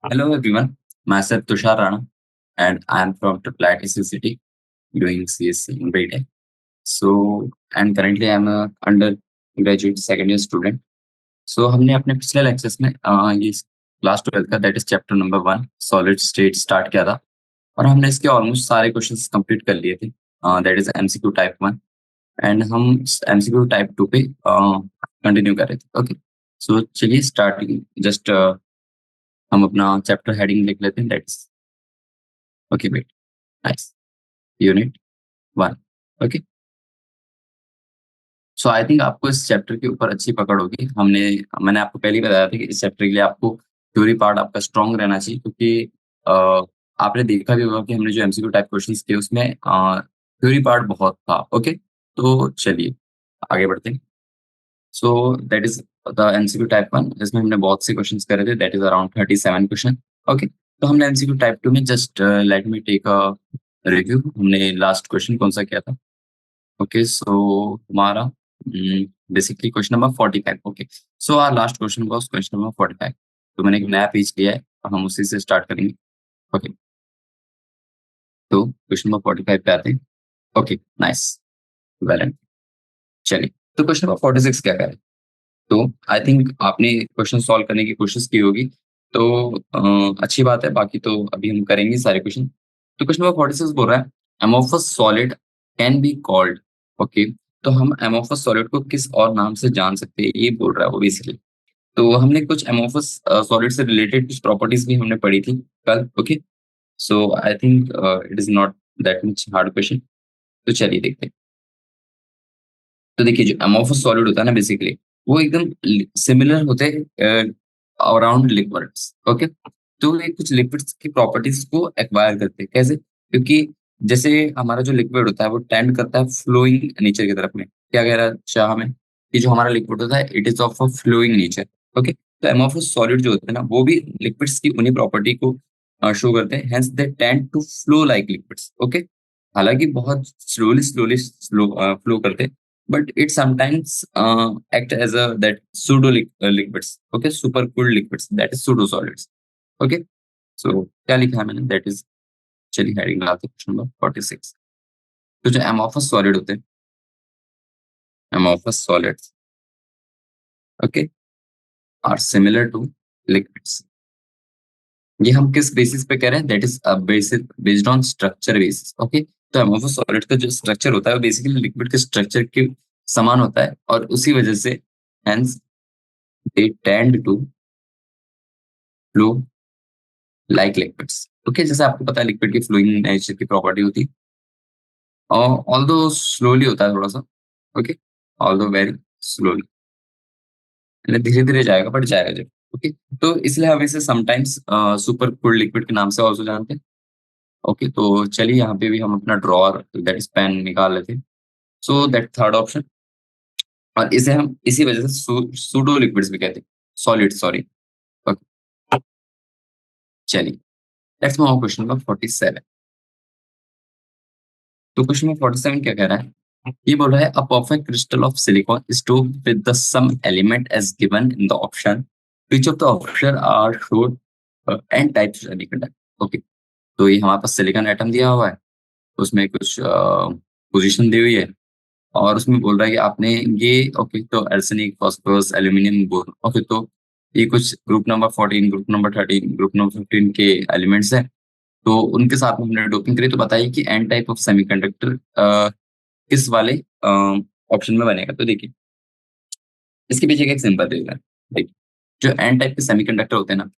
Hello everyone, myself Tushar Rana and I am from Triple City doing CSC in BTech. And currently I am a undergraduate second year student. हमने अपने पिछले lectures में ये class 12 का that is chapter number 1 solid state start किया था और हमने इसके ऑलमोस्ट सारे क्वेश्चंस कंप्लीट कर लिए थे that is MCQ type 1 and हम एमसीक्यू टाइप 2 पे कंटिन्यू कर रहे थे ओके सो चलिए स्टार्टिंग जस्ट हम अपना चैप्टर हेडिंग लिख लेते हैं that is okay wait nice unit 1 okay so I think आपको इस चैप्टर के ऊपर अच्छी पकड़ होगी मैंने आपको पहले ही बताया था कि इस चैप्टर के लिए आपको थ्योरी पार्ट आपका स्ट्रांग रहना चाहिए क्योंकि आपने देखा भी होगा कि हमने जो एमसीक्यू टाइप क्वेश्चंस किए उसमें थ्योरी पार्ट बहुत था ओके तो चलिए आगे बढ़ते हैं so that is the MCQ type 1 जिसमें हमने बहुत से क्वेश्चंस करे थे that is around 37 question okay तो हमने एमसीक्यू टाइप 2 में just let me take a review हमने लास्ट क्वेश्चन कौन सा किया था ओके सो हमारा basically question number 45 okay so our last question was question number 45 तो मैंने एक नया पेज लिया है और हम उसी से स्टार्ट करेंगे ओके तो क्वेश्चन नंबर 45 पे आते हैं ओके नाइस वेल एंड चलिए तो क्वेश्चन नंबर 46 क्या करें तो आई थिंक आपने क्वेश्चन सॉल्व करने की कोशिश की होगी तो अच्छी बात है बाकी तो अभी हम करेंगे सारे क्वेश्चन तो क्वेश्चन नंबर 46 बोल रहा है amorphous solid can be called okay तो हम amorphous solid को किस और नाम से जान सकते हैं ये बोल रहा है वो बेसिकली तो हमने कुछ amorphous solid से रिलेटेड कुछ प्रॉपर्टीज भी हमने पढ़ी थी कल okay so I think it is not that much hard question तो चलिए देखते हैं तो देखिए जो amorphous solid होता है ना बेसिकली वो एकदम सिमिलर होते हैं अराउंड लिक्विड्स ओके तो ये कुछ लिक्विड्स की प्रॉपर्टीज को एक्वायर करते हैं कैसे क्योंकि जैसे हमारा जो लिक्विड होता है वो टेंड करता है फ्लोइंग नेचर की तरफ में क्या कह रहा चाह हमें कि जो हमारा लिक्विड होता है it is of a flowing nature okay तो amorphous सॉलिड जो होते हैं ना वो भी लिक्विड्स की उन्हीं प्रॉपर्टी को शो करते हैं hence they tend to flow like liquids okay हालांकि बहुत स्लोली स्लोली फ्लो करते हैं but it sometimes act as a that liquids okay super cooled liquids that is pseudo solids okay so क्या लिखा है मैंने that is चलिए heading लगाते हैं क्वेश्चन नंबर 46 तो जो amorphous solid होते हैं amorphous solids okay are similar to liquids ये हम किस बेसिस पे कह रहे हैं that is basis based on structure basis okay तो amorphous solid का जो स्ट्रक्चर होता है वो बेसिकली लिक्विड के स्ट्रक्चर के समान होता है और उसी वजह से hence they tend to flow like liquids okay जैसे आपको पता है लिक्विड की फ्लोइंग नेचर की प्रॉपर्टी होती है और ऑल्दो स्लोली होता है थोड़ा सा ओके ऑल्दो वेरी स्लोली मतलब धीरे धीरे जाएगा बट जाएगा जब ओके तो इसलिए हम इसे समटाइम्स सुपर कूल्ड लिक्विड के नाम से ऑल्सो जानते हैं ओके तो चलिए यहाँ पे भी हम अपना ड्रॉर दैट इज पेन निकाल लेते हैं सो दैट थर्ड ऑप्शन और इसे हम इसी वजह से सूडो लिक्विड्स भी कहते हैं सॉलिड सॉरी ओके चलिए लेट्स मूव क्वेश्चन नंबर 47 तो क्वेश्चन नंबर 47 क्या कह रहा है ये बोल रहा है a perfect crystal of silicon stove with the some element as given in the option which of the option are showed N type semiconductor okay तो ये हमारे पास सिलिकॉन एटम दिया हुआ है उसमें कुछ पोजीशन दी हुई है और उसमें बोल रहा है कि आपने ये ओके तो arsenic phosphorus aluminium boron okay तो ये कुछ group number 14 group number 13 group number 15 के एलिमेंट्स हैं तो उनके साथ में हमने डोपिंग करी तो बताइए कि एन टाइप ऑफ सेमीकंडक्टर किस वाले ऑप्शन में बनेगा तो देखिए इसके पीछे का एक सिंपल रीजन है देखिए जो एन टाइप के सेमीकंडक्टर होते हैं ना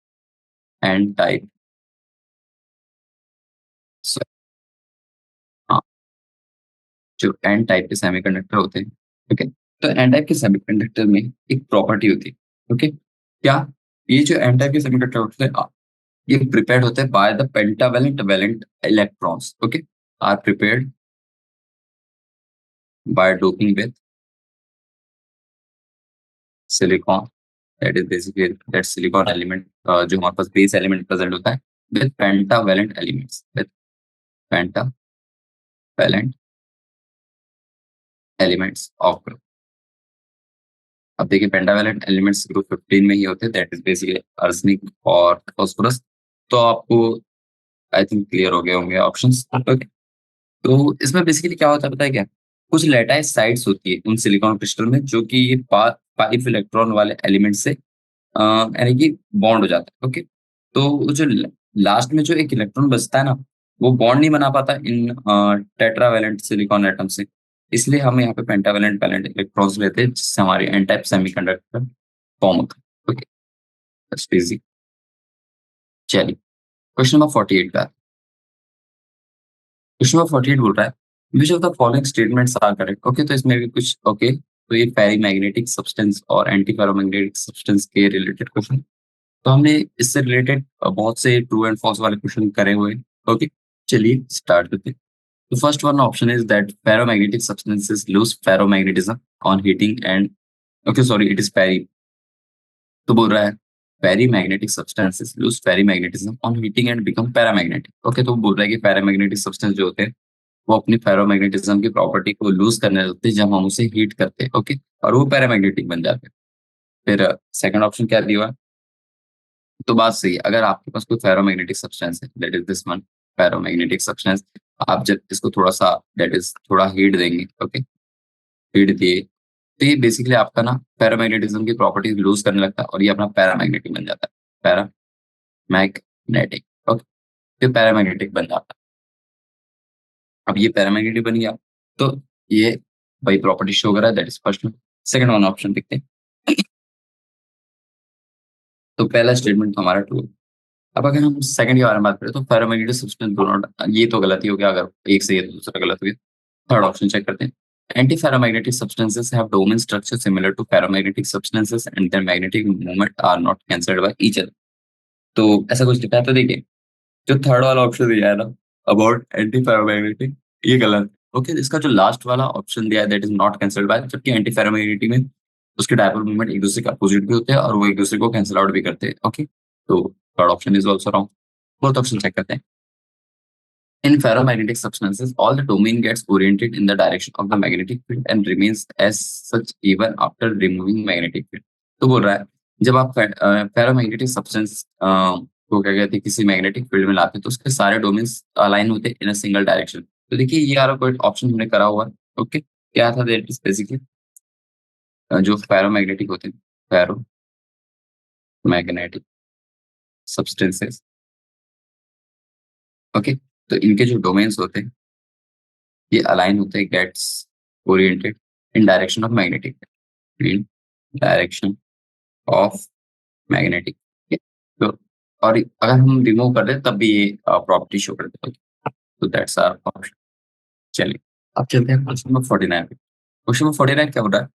एन टाइप हाँ जो एन टाइप के सेमीकंडक्टर होते हैं ओके तो एन टाइप के सेमीकंडक्टर में एक प्रॉपर्टी होती है ओके क्या ये जो एन टाइप के सेमीकंडक्टर होते हैं ये प्रिपेयर्ड होते हैं by the pentavalent valent electrons okay are prepared by doping with silicon that is basically that silicon element जो हमारे पास बेस एलिमेंट प्रेजेंट होता है with pentavalent elements with pentavalent elements of group अब देखिए पेंटावेलेंट एलिमेंट्स ग्रुप 15 में ही होते हैं दैट इज बेसिकली आर्सेनिक और फास्फोरस तो आपको आई थिंक क्लियर हो गए होंगे ऑप्शंस। ओके, तो इसमें बेसिकली क्या होता है पता है क्या? कुछ लैटाइस साइट्स होती है उन सिलिकॉन क्रिस्टल में, जो कि ये 5 इलेक्ट्रॉन वाले एलिमेंट से यानी कि बॉन्ड हो जाता है। ओके, तो वो जो लास्ट में जो एक इलेक्ट्रॉन बचता है ना, वो बॉन्ड नहीं बना पाता इन टेट्रावैलेंट सिलिकॉन एटम से। इसलिए हम यहाँ पे पेंटावैलेंट वैलेंट इलेक्ट्रॉन्स लेते हैं, जिससे हमारी एन टाइप सेमीकंडक्टर फॉर्म होता है। Okay, that's easy. चलिए, क्वेश्चन नंबर 48 का। क्वेश्चन नंबर 48 बोल रहा है, which of the following statements are correct? Okay, तो इसमें भी कुछ ओके, तो ये फेरीमैग्नेटिक सब्सटेंस और एंटी फेरोमैग्नेटिक सब्सटेंस के रिलेटेड क्वेश्चन। तो हमने इससे रिलेटेड बहुत से ट्रू एंड फॉल्स वाले क्वेश्चन करे हुए हैं। ओके, चलिए स्टार्ट करते हैं। The first one option is that ferromagnetic substances lose ferromagnetism on heating and okay sorry it is ferry। तो बोल रहा है ferromagnetic substances lose ferromagnetism on heating and become paramagnetic। Okay, तो बोल रहा है कि पैरामैग्नेटिक सब्सटेंस जो होते हैं वो अपनी फेरोमैग्नेटिज्म की प्रॉपर्टी को लूज करने लगते हैं जब हम उसे हीट करते हैं। ओके, और वो पैरामैग्नेटिक बन जाते हैं। फिर सेकंड ऑप्शन क्या दिया हुआ है? तो बात सही है, अगर आपके पास कोई फेरोमैग्नेटिक सब्सटेंस है, that is this one ferromagnetic substance, आप जब इसको थोड़ा सा दैट इज थोड़ा हीट देंगे, ओके, हीट दिए, तो ये बेसिकली आपका ना पैरामैग्नेटिज्म की प्रॉपर्टीज लूज करने लगता है और ये अपना पैरामैग्नेटिक बन जाता है। पैरामैग्नेटिक, ओके, तो पैरामैग्नेटिक बन जाता है। अब ये पैरामैग्नेटिक बन गया, तो ये वही प्रॉपर्टी शो कर रहा है, that is first one. Second one option देखते हैं। तो पहला स्टेटमेंट तो हमारा ट्रू। अब अगर हम सेकंड के बारे में बात करें, तो फेरोमैग्नेटिक सब्सटेंस डू नॉट, ये तो गलत ही हो गया, अगर एक से ये तो दूसरा गलत हो गया। थर्ड ऑप्शन चेक करते हैं। Anti ferromagnetic substances have domain structure similar to ferromagnetic substances and their magnetic moment are not cancelled by each other. तो ऐसा कुछ लिखा है, तो देखिए जो थर्ड वाला ऑप्शन दिया है ना, अबाउट एंटी फेरोमैग्नेटिक, ये गलत। ओके, इसका जो लास्ट वाला ऑप्शन दिया है that is not cancelled bye, जबकि एंटी फेरोमैग्नेटिक में उसके डायपोल मोमेंट एक दूसरे के अपोजिट भी होते हैं और वो एक दूसरे को कैंसिल आउट भी करते हैं। ओके, तो third option is also wrong. Fourth option check करते हैं। In ferromagnetic substances, all the domain gets oriented in the direction of the magnetic field and remains as such even after removing magnetic field। तो बोल रहा है जब आप ferromagnetic substance को क्या कहते हैं किसी मैग्नेटिक फील्ड में लाते हैं, तो उसके सारे डोमेन्स अलाइन होते हैं इन अ सिंगल डायरेक्शन। तो देखिए ये वाला कोई ऑप्शन हमने करा हुआ है। ओके, क्या था दैट इज बेसिकली जो फेरोमैग्नेटिक होते हैं, फेरोमैग्नेटिक सब्सटेंसेस। ओके, तो इनके जो डोमेन्स होते हैं ये अलाइन होते हैं, gets oriented in direction of magnetic, in direction of magnetic. तो और अगर हम रिमूव कर दें तब भी ये प्रॉपर्टी शो कर देते हैं। तो दैट्स आवर ऑप्शन। चलिए, अब चलते हैं क्वेश्चन नंबर 49 पे। क्वेश्चन नंबर 49 क्या हो रहा है?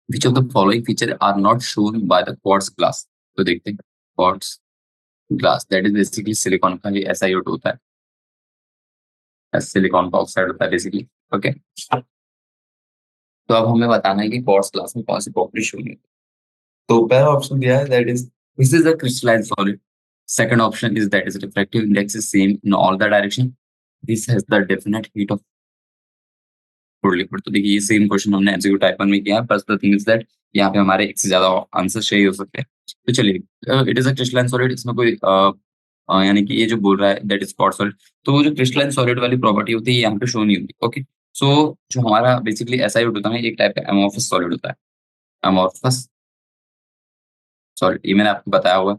Which of the following feature are not shown by the quartz glass? तो देखते हैं। Quartz glass that is basically silicon का ही SiO2 होता है, सिलिकॉन का ऑक्साइड होता है बेसिकली। ओके, तो अब हमें बताना है कि क्वार्ट्ज ग्लास में कौन सी प्रॉपर्टी शो नहीं। तो पहला ऑप्शन दिया है that is this is a crystalline solid. Second option is that is refractive index is same in all the direction. This has the definite heat of food liquid. तो देखिए ये same question हमने MCQ type 1 में किया है, बस the thing is that यहाँ पे हमारे एक से ज्यादा आंसर सही हो सकते हैं। तो चलिए, it is a crystalline solid, इसमें कोई यानी कि ये जो बोल रहा है दैट इज क्वार्ट्ज सॉलिड, तो वो जो क्रिस्टलाइन सॉलिड वाली प्रॉपर्टी होती है यहाँ पे शो नहीं होती। ओके, सो जो हमारा बेसिकली SiO2 होता है एक टाइप का एमोर्फस सॉलिड होता है। एमोर्फस सॉलिड, ये मैंने आपको बताया हुआ।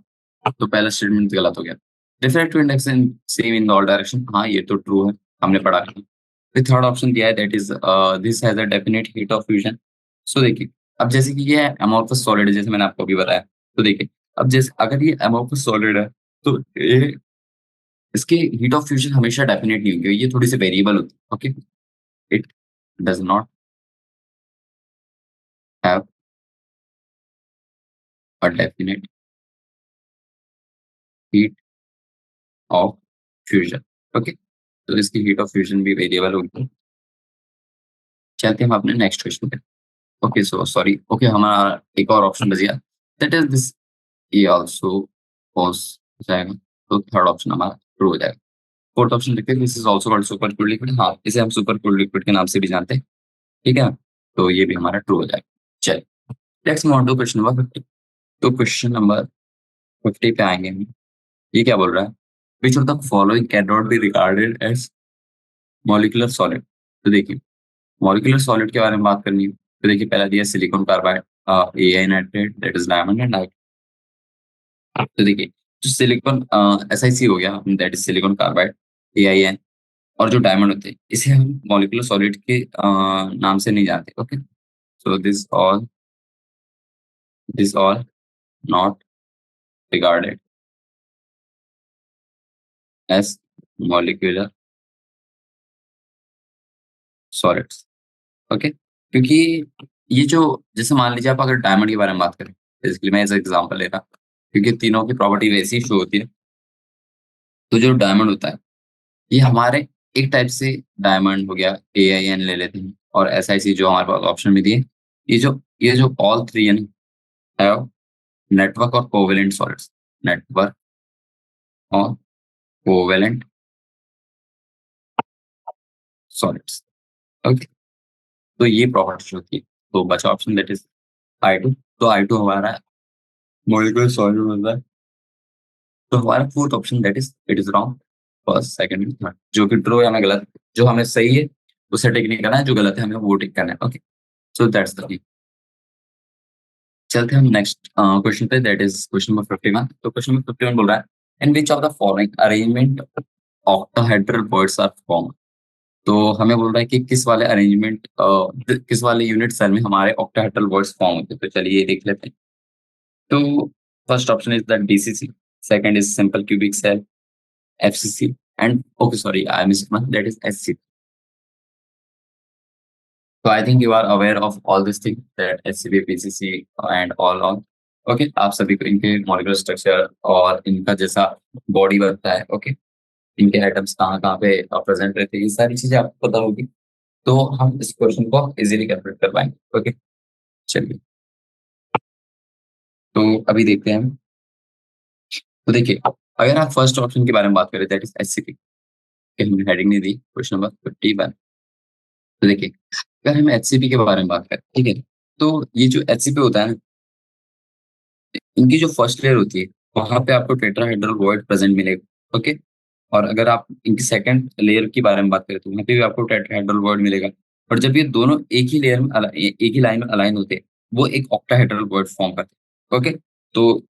तो पहला स्टेटमेंट गलत हो गया। Refractive index in same in all direction, हाँ ये तो ट्रू है, हमने पढ़ा था। फिर थर्ड ऑप्शन दिया है that is this has a definite heat of fusion. So देखिए, अब जैसे कि ये अमोर्फस सॉलिड है, जैसे मैंने आपको अभी बताया, तो देखिए अब जैसे अगर ये अमोर्फस सॉलिड है, तो ये इसके हीट ऑफ फ्यूजन हमेशा डेफिनेट नहीं होगी, ये थोड़ी सी वेरिएबल होती है। Okay, it does not have a definite heat of fusion. Okay, तो इसकी हीट ऑफ फ्यूजन भी वेरिएबल होगी। चलते हैं हम अपने नेक्स्ट क्वेश्चन पे। ओके, सो सॉरी, ओके हमारा एक और ऑप्शन बच गया, दैट इज दिस, ये आल्सो फॉल्स हो जाएगा। तो थर्ड ऑप्शन हमारा ट्रू हो जाएगा। फोर्थ ऑप्शन लिखते हैं, this is also called super cooled liquid. हाँ, इसे हम सुपर कूल्ड लिक्विड के नाम से भी जानते हैं। ठीक है ना? तो ये भी हमारा ट्रू हो जाएगा। चलिए, next move on to question number 50। तो क्वेश्चन नंबर 50 पे आएंगे हम। ये क्या बोल रहा है? Which of the following can not be regarded as molecular solid. तो देखिए, मॉलिक्यूलर सॉलिड के बारे में बात करनी है, तो देखिए पहला दिया silicon carbide, AI nitrate, that is diamond and night. तो देखिए, जो सिलिकॉन एसआईसी हो गया, दैट इज सिलिकॉन कार्बाइड, एआईएन, और जो डायमंड होते हैं, इसे हम मॉलिक्यूलर सॉलिड के नाम से नहीं जानते। Okay, so this all not regarded as molecular solids. Okay, क्योंकि ये जो, जैसे मान लीजिए आप अगर डायमंड के बारे में बात करें, बेसिकली मैं एज एग्जांपल ले रहा, क्योंकि तीनों की प्रॉपर्टी वैसी ही शो होती है। तो जो डायमंड होता है, ये हमारे एक टाइप से डायमंड हो गया, एआईएन ले लेते हैं, और एसआईसी जो हमारे पास ऑप्शन में दिए, ये जो ऑल थ्री है ना, नेटवर्क और कोवेलेंट सॉलिड्स, नेटवर्क और कोवेलेंट सॉलिड्स। ओके, तो ये प्रॉपर्टी होती है। तो बचा ऑप्शन, दैट इज I2। तो I2 हमारा मॉलिक्यूलर सॉलिड होता है। तो हमारा fourth option, that is it is wrong, first second and third, जो कि ट्रू है हमें गलत, जो हमें सही है उसे टिक नहीं करना है, जो गलत है हमें वो टिक करना है। Okay, so that's the. चलते हैं हम नेक्स्ट क्वेश्चन पे, दैट इज क्वेश्चन नंबर 51। तो क्वेश्चन नंबर 51 बोल रहा है, in which of the following arrangement octahedral words are form. तो हमें बोल रहा है कि किस वाले अरेंजमेंट, किस वाले यूनिट सेल में हमारे ऑक्टाहेड्रल वर्ड्स फॉर्म होते हैं। तो चलिए ये देख लेते हैं। तो first option is the DCC, second is simple cubic cell, FCC, and okay sorry I miss one, that is SC. So I think you are aware of all these things, that SCB, PCC and all on. Okay, आप सभी को इनके molecular structure और इनका जैसा body बनता है, okay, इनके एटम्स कहाँ कहाँ पे प्रेजेंट रहते हैं, ये सारी चीजें आपको पता होगी। तो हम इस क्वेश्चन को इजीली कैलकुलेट कर पाएंगे। ओके, चलिए, तो अभी देखते हैं हम। तो देखिए, अगर आप फर्स्ट ऑप्शन के बारे में बात करें, दैट इज एचसीपी, हमने हेडिंग नहीं दी, क्वेश्चन नंबर 51। तो देखिए, अगर हम एचसीपी के बारे में बात करें, ठीक है, तो ये जो एचसीपी होता है ना, इनकी जो फर्स्ट लेयर होती है, वहां पे आपको टेट्राहेड्रल वॉइड प्रेजेंट मिलेगा। ओके, और अगर आप इनकी सेकंड लेयर के बारे में बात करें, तो वहां पे भी आपको टेट्राहेड्रल वॉइड मिलेगा। और जब ये दोनों एक ही लेयर में एक ही लाइन में अलाइन होते हैं, वो एक ऑक्टाहेड्रल वॉइड फॉर्म करते हैं। ओके, तो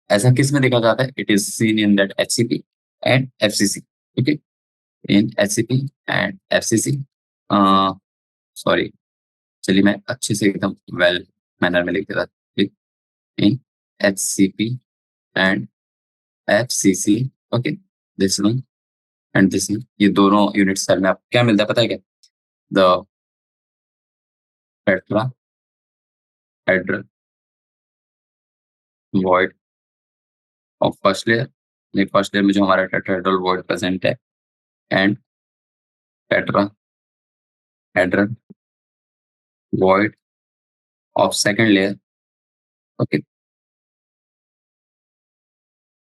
ऐसा किस में देखा जाता है? It is seen in that HCP and FCC. Okay, in HCP and FCC, sorry, चलिए मैं अच्छे से एकदम वेल मैनर में लिख देता हूँ। In HCP and FCC, okay, this one and this one, ये दोनों यूनिट सेल में आपको क्या मिलता है, पता है क्या? The tetrahedral void of first layer, नहीं, फर्स्ट लेयर में जो हमारा टेट्राहेड्रल वॉइड प्रेजेंट है, and tetrahedral void of second layer. Okay,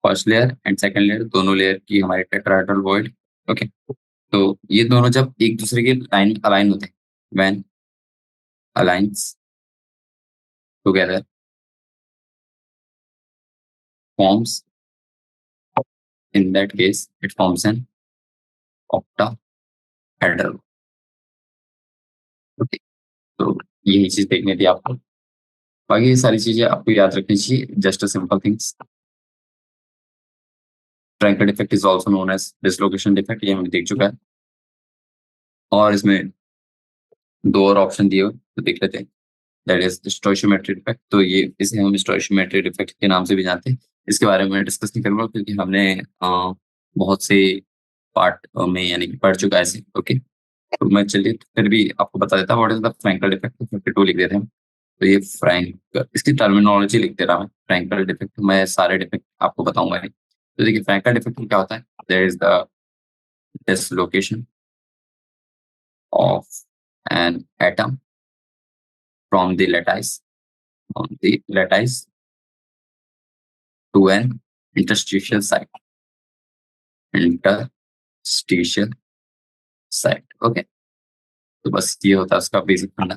first layer and second layer, दोनों लेयर की हमारी टेट्राहेड्रल वॉइड। ओके, तो ये दोनों जब एक दूसरे के लाइन अलाइन होते हैं, when aligns together, forms, in that case it forms an octahedral। Okay, तो यही चीज देखनी थी आपको, बाकी ये सारी चीजें आपको याद रखनी चाहिए, जस्ट अ सिंपल थिंग्स। ट्रैंकर defect is also known as dislocation defect, ये हमने देख चुका है। और इसमें दो और ऑप्शन दिए हुए, तो देख लेते हैं, दैट इज स्टोइशियोमेट्री डिफेक्ट। तो ये इसे हम स्टोइशियोमेट्री डिफेक्ट के नाम से भी जानते हैं। इसके बारे में डिस्कस नहीं करूंगा, क्योंकि हमने बहुत से पार्ट में यानी कि पढ़ चुका है इसे। ओके, तो मैं चलिए फिर भी आपको बता देता हूँ, what is the Frenkel defect. 52 लिख देते हैं। तो ये फ्रैंक, इसकी टर्मिनोलॉजी लिख दे रहा मैं, फ्रैंकल डिफेक्ट, मैं सारे डिफेक्ट आपको बताऊंगा नहीं। तो देखिए, फ्रैंकल डिफेक्ट में क्या होता है, there is the dislocation of an atom from the lattice to an interstitial site, interstitial site. Okay, तो बस ये होता है उसका बेसिक फंडा।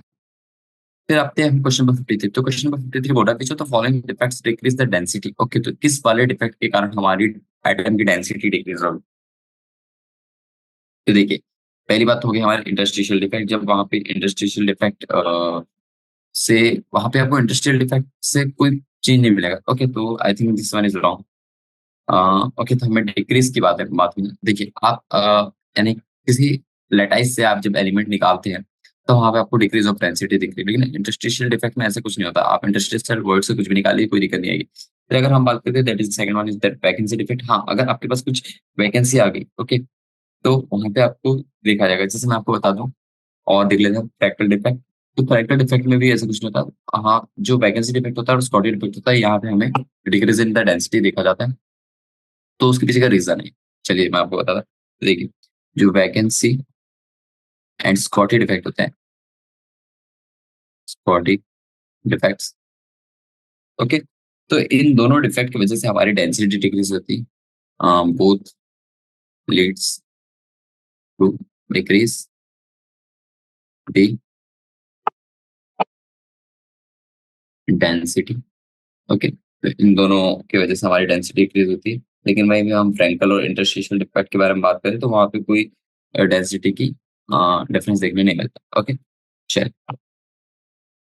फिर आते हैं क्वेश्चन नंबर 53। तो क्वेश्चन नंबर 53 बोल रहा है, which of the following defects decrease the density. Okay, तो किस वाले डिफेक्ट के कारण हमारी एटम की डेंसिटी डिक्रीज होगी। तो देखिए, पहली बात हो गई हमारे इंटरस्टिशियल डिफेक्ट। जब वहाँ पे इंटरस्टिशियल डिफेक्ट से वहाँ पे आपको इंटरस्टिशियल डिफेक्ट से कोई चीज़ नहीं मिलेगा। ओके, तो I think this one is wrong. Okay, तो हमें डिक्रीज़ की बात हुई। देखिए, आप यानी किसी लैटिस से आप जब एलिमेंट निकालते हैं, तो वहाँ पे आपको डिक्रीज़ ऑफ डेंसिटी दिख रही है। लेकिन इंटरस्टिशियल डिफेक्ट में ऐसा कुछ नहीं होता। आप इंटरस्टिशियल वर्ड से कुछ भी निकालिए, कोई दिक्कत नहीं आएगी। फिर अगर हम बात करते हैं, that is second one is that vacancy defect. हाँ, अगर आपके पास कुछ वैकेंसी आ गई, ओके, तो वहाँ पे आपको देखा जाएगा। जैसे मैं आपको बता दूँ और देख लेते हैं फ्रैक्टल डिफेक्ट। तो फ्रैक्टल डिफेक्ट में भी ऐसा कुछ नहीं होता। हाँ, जो वैकेंसी डिफेक्ट होता है और स्कॉटी डिफेक्ट होता है, यहाँ पे हमें डिक्रीज़ इन द डेंसिटी देखा जाता है। तो उसके पीछे का रीज़न है। चलिए मैं आपको बताता हूँ। देखिए, जो वैकेंसी एंड स्कॉटी डिफेक्ट होते हैं, स्कॉटी डिफेक्ट्स, ओके? तो इन दोनों डिफेक्ट की वजह से हमारी डेंसिटी डिक्रीज़ होती है। Both leads to decrease the density, okay? तो इन दोनों की वजह से हमारी डेंसिटी डिक्रीज़ होती है। लेकिन वहीं पे हम फ्रैंकल और इंटरस्टिशियल डिफेक्ट के बारे में बात करें, तो वहाँ पे कोई डेंसिटी की डिफरेंस देखने नहीं मिलता, ओके? चलिए,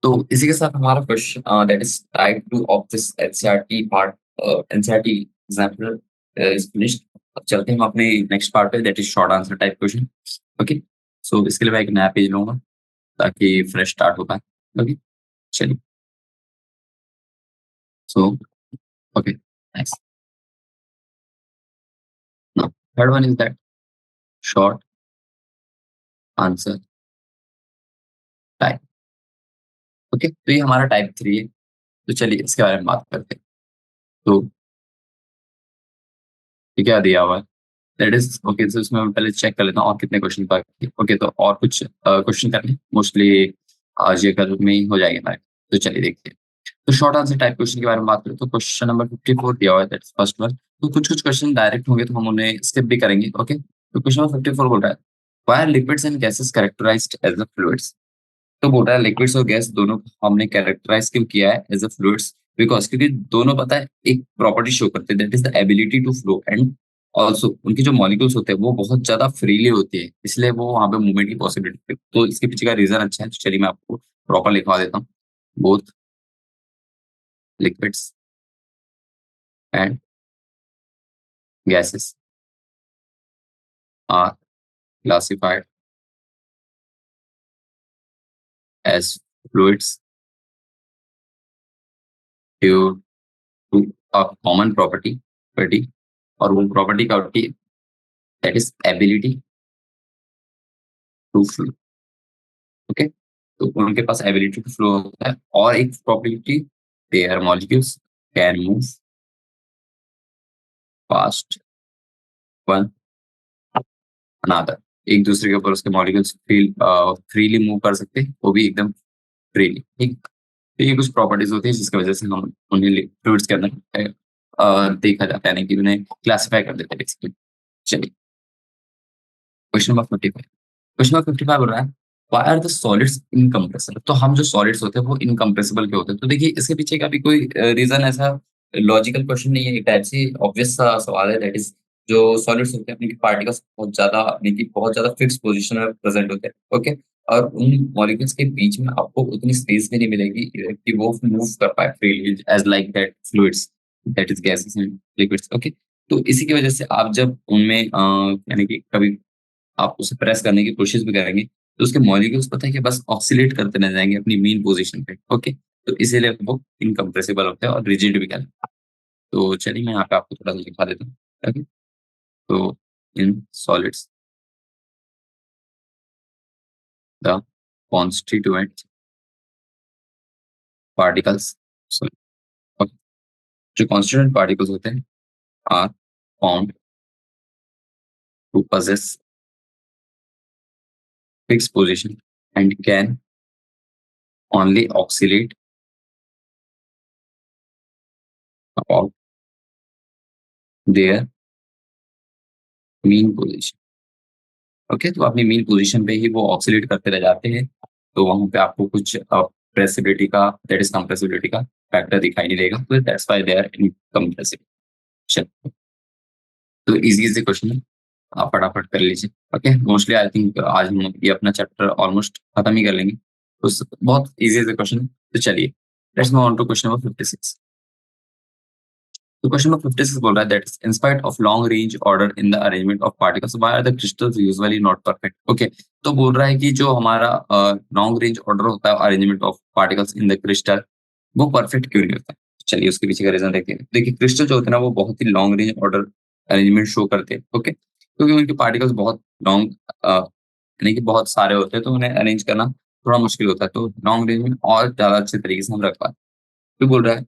तो इसी के साथ हमारा question that is type 2 of this NCERT part, NCERT example is finished. अब चलते हैं हम अपने नेक्स्ट पार्ट पे, that is short answer type question. Okay, so इसके लिए मैं एक नया पेज लूंगा ताकि फ्रेश स्टार्ट हो पाए। ओके, चलिए, so okay, nice. Now third one is that short answer type. Okay, तो ये हमारा टाइप 3 है। तो चलिए इसके बारे में बात करते हैं। तो ये क्या दिया हुआ है? दैट इज ओके, सो इसमें मैं पहले चेक कर लेता हूँ और कितने क्वेश्चन बाकी। ओके, तो और कुछ क्वेश्चन करने मोस्टली आज ये कल में ही हो जाएंगे हमारे। तो चलिए देखते हैं। तो शॉर्ट आंसर टाइप क्वेश्चन के बारे में बात करें, तो क्वेश्चन नंबर 54 दिया हुआ है, दैट्स फर्स्ट वन। तो कुछ कुछ क्वेश्चन डायरेक्ट होंगे तो हम उन्हें स्किप भी करेंगे। ओके, तो क्वेश्चन नंबर 54 बोल रहा है, why are liquids and gases characterised as a fluids? तो बोल रहा है लिक्विड्स और गैस दोनों को हमने कैरेक्टराइज क्यों किया है एज अ फ्लूइड्स? बिकॉज क्योंकि दोनों पता है एक प्रॉपर्टी शो करते हैं, that is the ability to flow, and also उनके जो मॉलिक्यूल्स होते हैं वो बहुत ज्यादा फ्रीली होते हैं, इसलिए वो वहां पे मूवमेंट की पॉसिबिलिटी। तो इसके पीछे का रीजन अच्छा है। तो चलिए मैं आपको प्रॉपर लिखवा देता हूँ। Both liquids and gases are classified as fluids due to a common property, और वो प्रॉपर्टी क्या होती है? That is ability to flow. Okay, तो उनके पास एबिलिटी टू फ्लो होता है, और एक property, their molecules can move fast one another. एक दूसरे के ऊपर उसके मॉलिक्यूल्स फ्रीली मूव कर सकते हैं, वो भी एकदम फ्रीली, ठीक। तो ये कुछ प्रॉपर्टीज होती है जिसकी वजह से हम उन्हें फ्लूइड्स के अंदर देखा जाता है, यानी कि उन्हें क्लासिफाई कर देते हैं बेसिकली। चलिए, क्वेश्चन नंबर 55। क्वेश्चन नंबर 55 बोल रहा है, why are the solids incompressible? तो हम जो सॉलिड्स होते हैं वो इनकम्प्रेसिबल क्यों होते हैं? तो देखिए, इसके पीछे का भी कोई रीजन ऐसा लॉजिकल क्वेश्चन नहीं है, एक टाइप से ऑब्वियस सा सवाल है। दैट इज, जो सॉलिड्स होते हैं अपनी पार्टिकल्स बहुत ज्यादा फिक्स पोजीशन में प्रेजेंट होते हैं, ओके? और उन मॉलिक्यूल्स के बीच में आपको उतनी स्पेस भी नहीं मिलेगी कि वो मूव कर पाए freely as like that fluids, that is gases and liquids, okay? तो इसी की वजह से आप जब उनमें यानी कि कभी आप उसे प्रेस करने की कोशिश भी करेंगे, तो उसके मॉलिक्यूल्स पता है कि बस ऑक्सीलेट करते रह जाएँगे अपनी मीन पोज़ीशन पे, ओके? तो इसीलिए वो इनकम्प्रेसिबल होते हैं और रिजिड भी कहलाते हैं। तो चलिए मैं यहाँ पे आपको थोड़ा-सा दिखा देता हूँ, ओके? तो in solids the constituent particles, sorry, okay, जो कॉन्स्टिट्यूएंट पार्टिकल्स होते हैं are found to possess fixed position and can only oscillate about their mean position. Okay, तो अपनी मीन पोजीशन पे ही वो ऑक्सीलेट करते रह जाते हैं। तो वहाँ पे आपको कुछ प्रेसिबिलिटी का, दैट इज कंप्रेसिबिलिटी का फैक्टर दिखाई नहीं देगा, तो that's why they are incompressible. चलिए, तो इजी इजी क्वेश्चन है, आप फटाफट कर लीजिए। ओके, मोस्टली आई थिंक आज हम ये अपना चैप्टर ऑलमोस्ट खत्म ही कर लेंगे, तो बहुत इजी इजी क्वेश्चन है। तो चलिए, let's move on to question number 56। तो क्वेश्चन नंबर 56 बोल रहा है that in spite of long range order in the arrangement of particles why are the crystals usually not perfect. Okay, तो बोल रहा है कि जो हमारा लॉन्ग रेंज ऑर्डर होता है arrangement of particles in the crystal, वो परफेक्ट क्यों नहीं होता। चलिए उसके पीछे का रीजन देखते हैं। देखिए, क्रिस्टल जो होते हैं ना, वो बहुत ही long range order arrangement show करते हैं। ओके, क्योंकि उनके पार्टिकल्स बहुत लॉन्ग, यानी कि बहुत सारे होते हैं, तो उन्हें अरेंज करना थोड़ा मुश्किल होता है। तो लॉन्ग रेंज में और ज्यादा अच्छे तरीके से हम रख पाते हैं। तो बोल रहा है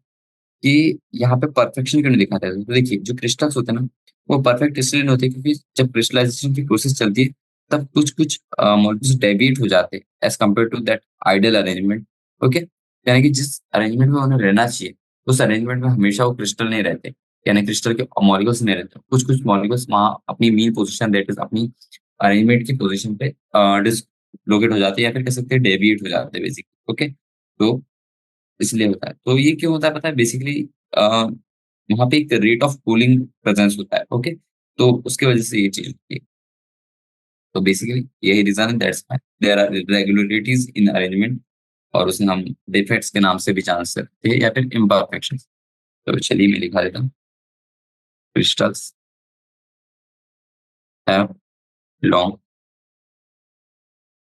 कि यहाँ पे परफेक्शन क्यों नहीं दिखाता है? तो देखिए, जो क्रिस्टल्स होते हैं ना, वो परफेक्ट इसलिए नहीं होते क्योंकि जब क्रिस्टलाइजेशन की प्रोसेस चलती है, तब कुछ-कुछ मॉलिक्यूल्स डेविएट हो जाते हैं as compare to that ideal arrangement. Okay? यानी कि जिस अरेंजमेंट में उन्हें रहना चाहिए, उस अरेंजमेंट में हमेशा वो क्रिस्टल नहीं रहते। यानी क्रिस्टल के मॉलिक्यूल्स नहीं रहते। कुछ-कुछ मॉलिक्यूल्स वहाँ अपनी मीन पोज़ीशन दैट इज़ अपनी अरेंजमेंट की पोज़ीशन पे डिसलोकेट हो जाते हैं, या फिर कह सकते हैं डेविएट हो जाते हैं बेसिकली। ओके? तो इसलिए होता है। तो ये क्यों होता है पता है? बेसिकली वहाँ पे एक रेट ऑफ कूलिंग प्रेजेंस होता है, ओके? तो उसकी वजह से ये चीज़ होती है। तो बेसिकली यही रीज़न है, that's why there are irregularities in arrangement, और उसे हम डिफेक्ट्स के नाम से भी जान सकते हैं, या फिर इम्परफेक्शंस। तो चलिए मैं लिखा देता हूँ। Crystals have long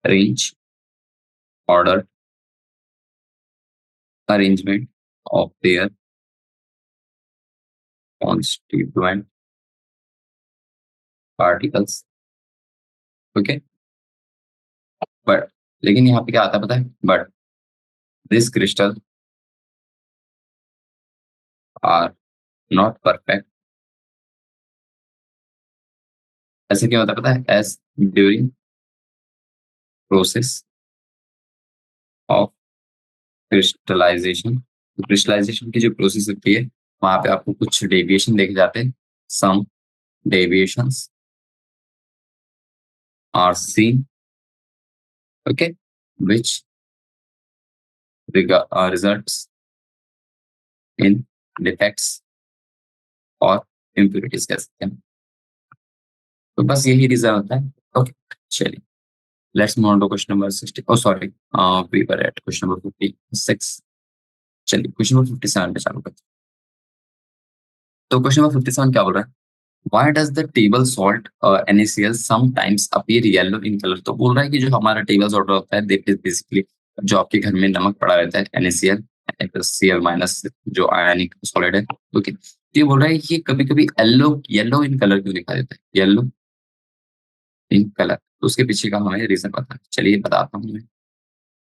range order arrangement of their constituent particles, okay? But लेकिन यहाँ पे क्या आता है पता है? But this crystal are not perfect. ऐसे क्या होता है पता है? As during process of crystallization. तो क्रिस्टलाइज़ेशन की जो प्रोसेस होती है, वहाँ पे आपको कुछ डेविएशन देखे जाते हैं। Some deviations are seen, okay? Which results in defects और इम्प्यूरिटीज़ कह सकते हैं। तो बस यही रीज़न होता है। ओके, चलिए, let's move on to question number 60, oh sorry, we were at question number 56। चलिए क्वेश्चन नंबर 57 पे चालू करते हैं। तो क्वेश्चन नंबर 57 क्या बोल रहा है? Why does the table salt NaCl sometimes appear yellow in colour. तो बोल रहा है कि जो हमारा टेबल सॉल्ट होता है, दैट इज बेसिकली जो आपके घर में नमक पड़ा रहता है, NaCl Cl माइनस, जो आयनिक सॉलिड है। ओके, तो ये बोल रहा है कि कभी कभी येलो येलो इन कलर क्यों दिखा देता है, येलो इन कलर। तो उसके पीछे का हमें रीजन पता है। चलिए बताता हूँ मैं।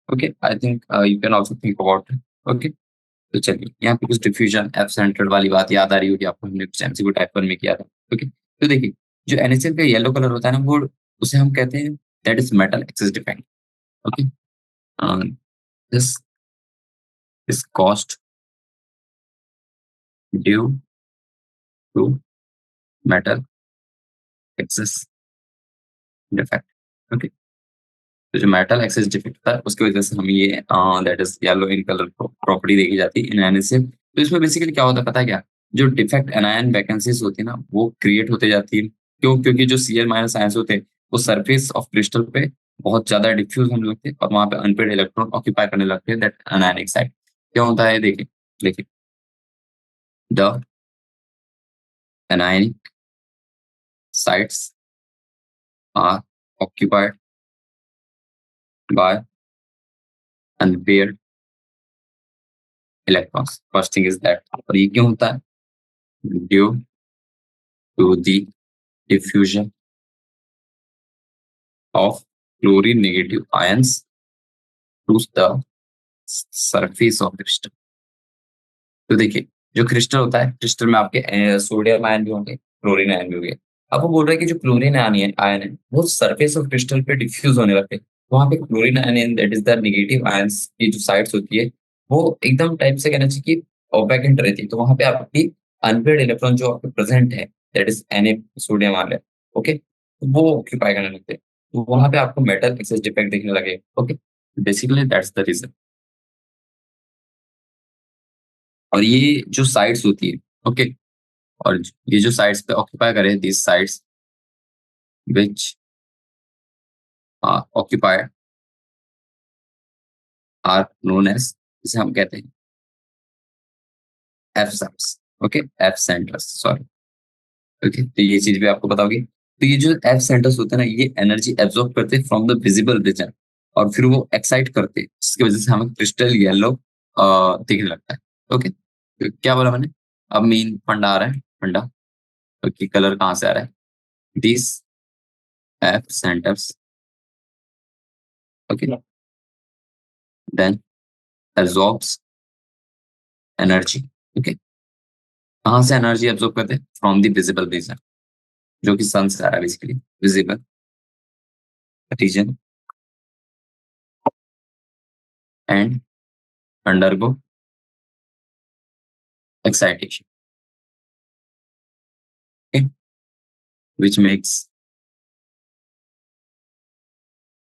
Okay, I think you can also think about it. Okay, तो चलिए, यहाँ पे कुछ डिफ्यूजन एफ सेंटर्ड वाली बात याद आ रही होगी आपको, हमने कुछ एमसीक्यू टाइप 1 में किया था। ओके, तो देखिए, जो NaCl का येलो कलर होता है ना, वो उसे हम कहते हैं that is metal excess defect. Okay, this is caused due to metal excess defect. Okay, तो जो मेटल एक्सेस डिफेक्ट होता है, उसकी वजह से हमें ये that is yellow in colour property देखी जाती है इन NaCl। तो इसमें बेसिकली क्या होता है पता है क्या? जो डिफेक्ट एनायन वैकेंसीज होती है ना, वो क्रिएट होते जाती है। क्यों? क्योंकि जो Cl माइनस आयंस होते हैं, वो सरफेस ऑफ क्रिस्टल पे बहुत ज्यादा डिफ्यूज होने लगते हैं, और वहां पे अनपेड इलेक्ट्रॉन ऑक्यूपाई करने लगते हैं दैट एनायनिक साइड। क्या होता है देखिए, देखिए, the anionic sites are occupied by unpaired electrons. First thing is that, और ये क्यों होता है? Due to the diffusion of chlorine negative ions to the surface of crystal। तो देखिए, जो क्रिस्टल होता है, क्रिस्टल में आपके सोडियम आयन भी होंगे, क्लोरीन आयन भी होंगे। अब वो बोल रहे हैं कि जो क्लोरीन आयन है, वो सरफेस ऑफ क्रिस्टल पे डिफ्यूज होने लगते हैं। वहाँ पे chlorine ion that is the negative ions की जो साइड्स होती है, वो एकदम टाइप से कहना चाहिए कि वैकेंट रहती है। तो वहाँ पे आपकी अनपेयर्ड इलेक्ट्रॉन जो आपके प्रेजेंट है, that is Na sodium ion, okay, तो वो ऑक्यूपाई करने लगते हैं। तो वहाँ पे आपको मेटल एक्सेस डिफेक्ट दिखने लगे। Okay, basically that's the reason. और ये जो साइट्स होती है, ओके, और ये जो साइड्स पे ऑक्यूपाई करे, this sides which occupied are known as, जिसे हम कहते हैं F sides. Okay, F centres, sorry. Okay, तो ये चीज भी आपको बताओगी। तो ये जो एफ सेंटर्स होते हैं ना, ये एनर्जी एब्जॉर्ब करते हैं फ्रॉम द विजिबल रीजन, और फिर वो एक्साइट करते हैं, जिसकी वजह से हमें क्रिस्टल येलो दिखने लगता है। ओके, तो क्या बोला मैंने? अब मेन फंडा आ रहा है, फंडा। ओके, कलर कहाँ से आ रहा है? This F centres, okay, then absorbs energy. Okay, कहाँ से एनर्जी एब्जॉर्ब करते हैं? फ्रॉम द विजिबल रीजन, जो कि सन से आ रहा है basically, visible region, and undergo excitation, okay, which makes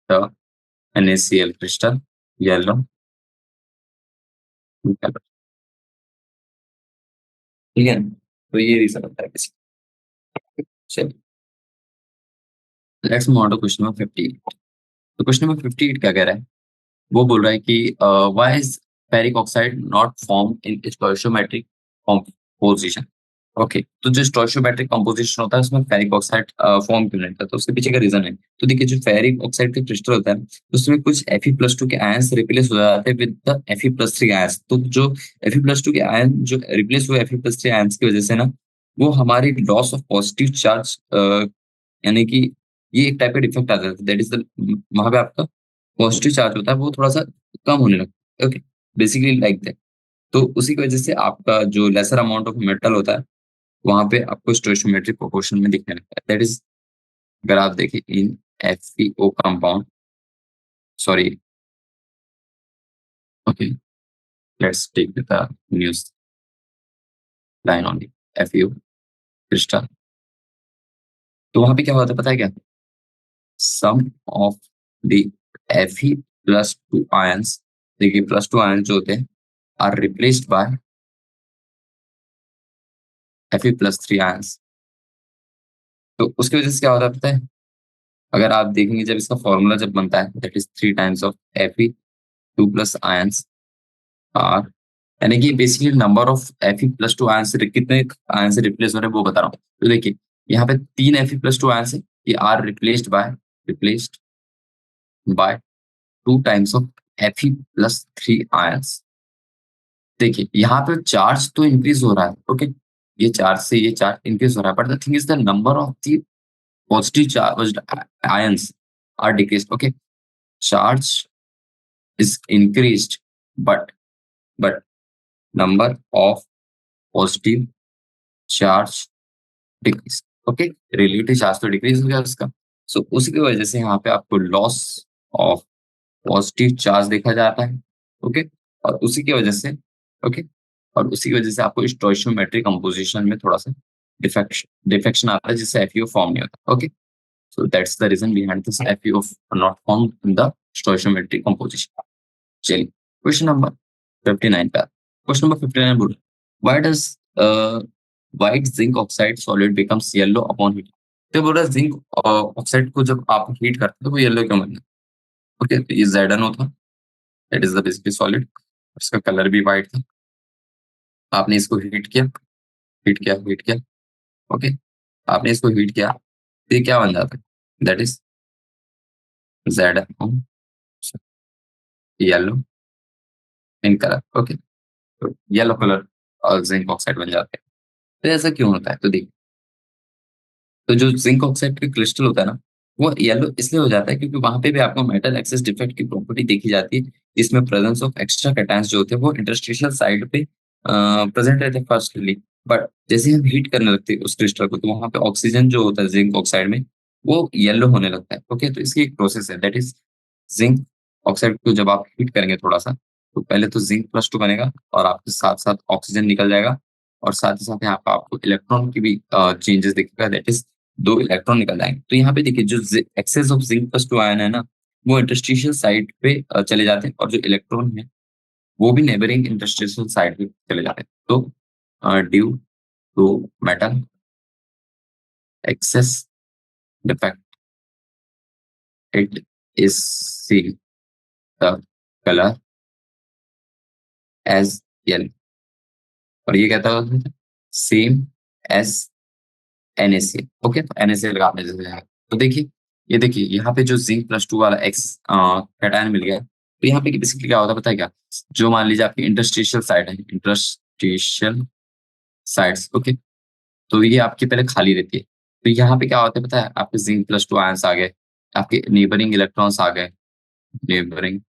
the NaCl crystal yellow in color. ठीक है, तो ये रीजन होता है किसी। चलिए, let's move on to question number 58। तो क्वेश्चन नंबर 58 क्या कह रहा है? वो बोल रहा है कि why is ferric oxide not form in स्टोइशियोमेट्रिक composition. Okay, तो जो स्टोइशियोमेट्रिक कंपोजिशन होता है उसमें फेरिक ऑक्साइड फॉर्म क्यों नहीं होता, तो उसके पीछे का रीजन है। तो देखिए, जो फेरिक ऑक्साइड का क्रिस्टल होता है, उसमें कुछ Fe+2 के आयंस रिप्लेस हो जाते हैं विद द Fe+3 आयंस। तो जो Fe+2 के आयन जो रिप्लेस हुए Fe+3 आयंस की वजह से ना, वो हमारी लॉस ऑफ पॉजिटिव चार्ज, यानी कि ये एक टाइप का डिफेक्ट आ जाता है, दैट इज द, वहां पे आपका पॉजिटिव चार्ज होता है वो थोड़ा-सा कम होने लगता है। Okay, basically like that. तो उसी की वजह से आपका जो लेसर अमाउंट ऑफ मेटल होता है, वहाँ पे आपको स्टोइशियोमेट्रिक प्रोपोर्शन में दिखने लगता है। दैट इज़, अगर आप देखें इन FeO compound, sorry, okay, let's take the news line only, FeO crystal. तो वहाँ पे क्या होता है पता है क्या? सम ऑफ द Fe+2 आयंस, देखिए +2 आयंस जो होते हैं are replaced bye Fe+3 ions. तो उसकी वजह से क्या होता है पता है? अगर आप देखेंगे जब इसका फॉर्मूला जब बनता है, that is 3 times of Fe2+ ions are, यानी कि basically number of Fe+2 ions से कितने आयन से रिप्लेस हो रहे हैं वो बता रहा हूँ। तो देखिए, यहाँ पे 3 Fe+2 आयंस है, ये are replaced by 2 times of Fe+3 ions. देखिए, यहाँ पे चार्ज तो इंक्रीज हो रहा है, ओके, ये चार्ज से ये चार्ज इंक्रीज हो रहा है, but the thing is the number of the positive charged ions are decreased. Okay, charge is increased, but number of positive charge decrease। Okay, relative charge तो डिक्रीज हो गया उसका। सो उसी की वजह से यहाँ पे आपको लॉस ऑफ पॉजिटिव चार्ज देखा जाता है। ओके, और उसी की वजह से, ओके, और उसी की वजह से आपको स्टोइशियोमेट्रिक कंपोजिशन में थोड़ा सा डिफेक्शन आता है, जिससे FeO फॉर्म नहीं होता। Okay, so that's the reason behind this FeO not form in the stoichiometric composition. चलिए, क्वेश्चन नंबर 59 पे, क्वेश्चन नंबर 59 बोल, why does white zinc oxide solid becomes yellow upon heat. तो बोल रहा है जिंक ऑक्साइड को जब आप हीट करते हो तो वो येलो क्यों बनता है? ओके, तो ये ZnO था, that is the basically solid, उसका कलर भी व्हाइट था। आपने इसको हीट किया, हीट किया, हीट किया, ओके, आपने इसको हीट किया, तो ये क्या बन जाता है? That is ZnO, yellow in colour. Okay, तो येलो कलर और जिंक ऑक्साइड बन जाते हैं। तो ऐसा क्यों होता है? तो देखिए, तो जो जिंक ऑक्साइड का क्रिस्टल होता है ना, वो येलो इसलिए हो जाता है क्योंकि वहां पे भी आपको मेटल एक्सेस डिफेक्ट की प्रॉपर्टी देखी जाती है, जिसमें प्रेजेंस ऑफ एक्स्ट्रा कैटायंस जो होते हैं वो इंटरस्टिशियल साइड पे प्रेजेंट रहते हैं फर्स्टली। बट जैसे हम हीट करने लगते हैं उस क्रिस्टल को, तो वहां पे ऑक्सीजन जो होता है जिंक ऑक्साइड में, वो येलो होने लगता है। ओके, तो इसकी एक प्रोसेस है, दैट इज जिंक ऑक्साइड को जब आप हीट करेंगे थोड़ा सा, तो पहले तो जिंक+2 बनेगा और आपके साथ साथ ऑक्सीजन निकल जाएगा, और साथ ही साथ यहाँ पे आपको इलेक्ट्रॉन की भी चेंजेस दिखेगा, दैट इज 2 इलेक्ट्रॉन निकल जाएंगे। तो यहाँ पे देखिए, जो एक्सेस ऑफ जिंक+2 आयन है ना, वो इंटरस्टिशियल साइड पे चले जाते हैं, और जो इलेक्ट्रॉन है वो भी नेबरिंग इंटरस्टिशियल साइड पे चले जाते हैं। तो due to metal, excess defect, it is seen the color as yellow। और ये कहता है सेम एस NaCl। ओके, तो NaCl का आपने जैसे है। तो देखिए, ये देखिए यहाँ पे जो जिंक प्लस टू वाला एक्स कैटायन मिल गया है। तो यहाँ पे बेसिकली क्या होता है पता है क्या? जो मान लीजिए आपकी इंटरस्टिशियल साइड है, इंटरस्टिशियल साइड्स, ओके, तो ये आपकी पहले खाली रहती है। तो यहाँ पे क्या होता है पता है? आपके जिंक प्लस टू आयंस आ गए, आपके नेबरिंग इलेक्ट्रॉन्स आ गए, नेबरिंग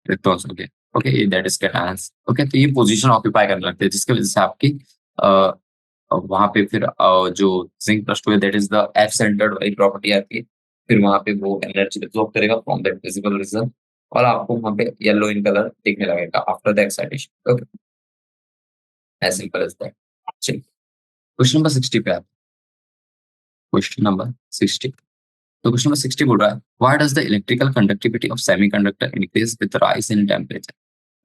इलेक्ट्रॉन्स हो गए। Okay, that is cations. Okay, तो ये पोजीशन ऑक्यूपाई करने लगते हैं, जिसकी वजह से आपकी वहां पे फिर जो जिंक प्लस टू है that is the F centred वाली प्रॉपर्टी आती है। फिर वहां पे वो एनर्जी एब्जॉर्ब करेगा फ्रॉम दैट विजिबल रीजन, और आपको वहां पे येलो इन कलर दिखने लगेगा after the excitation. Okay, as simple as that. चलिए, क्वेश्चन नंबर 60 पे आते हैं। Question number 60। तो क्वेश्चन नंबर 60 बोल रहा है, why does the electrical conductivity of semiconductor increase with rise in temperature?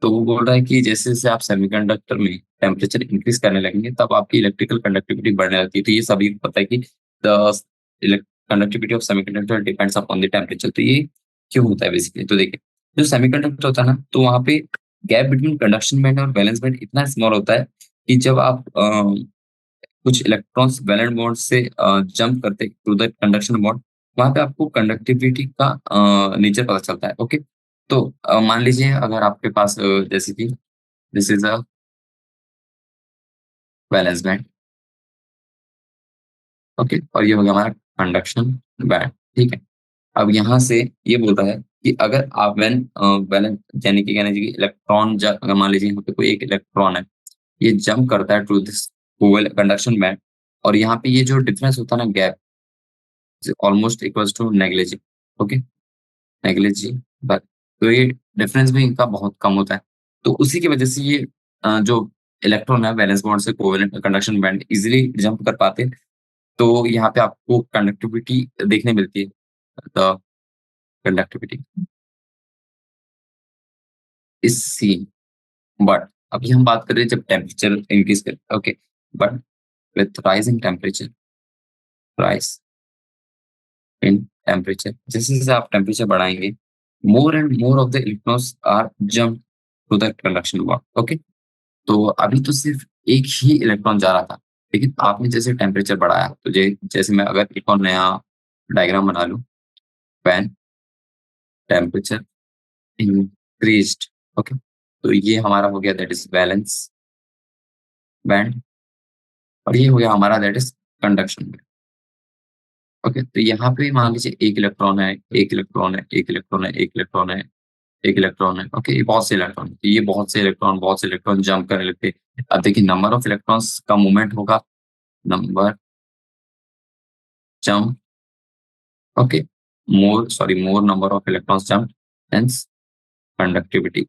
तो वो बोल रहा है कि जैसे जैसे आप सेमीकंडक्टर में टेम्परेचर इंक्रीज करने लगेंगे तब आपकी इलेक्ट्रिकल कंडक्टिविटी बढ़ने लगती है। तो ये सभी को पता है कि the conductivity of semiconductor depends upon the temperature. तो ये क्यों होता है बेसिकली? तो देखिए, जो सेमीकंडक्टर होता है ना, तो वहाँ पे गैप बिटवीन कंडक्शन बैंड और वैलेंस बैंड इतना स्मॉल होता है कि जब आप कुछ इलेक्ट्रॉन्स वैलेंट बॉन्ड से जंप करते थ्रू द कंडक्शन बॉन्ड, वहां पे आपको कंडक्टिविटी का नेचर पता चलता है। ओके, तो मान लीजिए अगर आपके पास जैसे कि this is a valence band, okay, और ये हो गया हमारा कंडक्शन बैंड। ठीक है, अब यहाँ से ये बोलता है कि अगर आप वैलेंस यानी कि कहने चाहिए इलेक्ट्रॉन, अगर मान लीजिए यहाँ पे कोई एक इलेक्ट्रॉन है, ये जंप करता है थ्रू दिस कंडक्शन बैंड, और यहाँ पे ये जो डिफरेंस होता है ना gap, almost equals to negligible. Okay, negligible. तो ये डिफरेंस भी इनका बहुत कम होता है। तो उसी की वजह से ये जो इलेक्ट्रॉन है वैलेंस बॉन्ड से covalent conduction band easily jump कर पाते हैं। तो यहाँ पे आपको कंडक्टिविटी देखने मिलती है। The conductivity is seen, but अभी हम बात कर रहे हैं जब टेम्परेचर इंक्रीज कर। Okay, but with rising temperature, rise in temperature, जैसे जैसे आप टेम्परेचर बढ़ाएंगे, more and more of the electrons are jump to the conduction bond. Okay, तो अभी तो सिर्फ एक ही इलेक्ट्रॉन जा रहा था, लेकिन आपने जैसे टेम्परेचर बढ़ाया तो जैसे मैं अगर एक और नया डायग्राम बना लूं, व्हेन टेम्परेचर इंक्रीज्ड, ओके, तो ये हमारा हो गया दैट इज वैलेंस बैंड, और ये हो गया हमारा that is conduction band. Okay, तो यहाँ पे मान लीजिए एक इलेक्ट्रॉन है, एक इलेक्ट्रॉन है, एक इलेक्ट्रॉन है, एक इलेक्ट्रॉन है, एक इलेक्ट्रॉन है। ओके, ये बहुत से इलेक्ट्रॉन है। तो ये बहुत से इलेक्ट्रॉन जंप करने लगते हैं। अब देखिए, नंबर ऑफ इलेक्ट्रॉन्स का मूवमेंट होगा, number jump, okay, more number of electrons jump, hence conductivity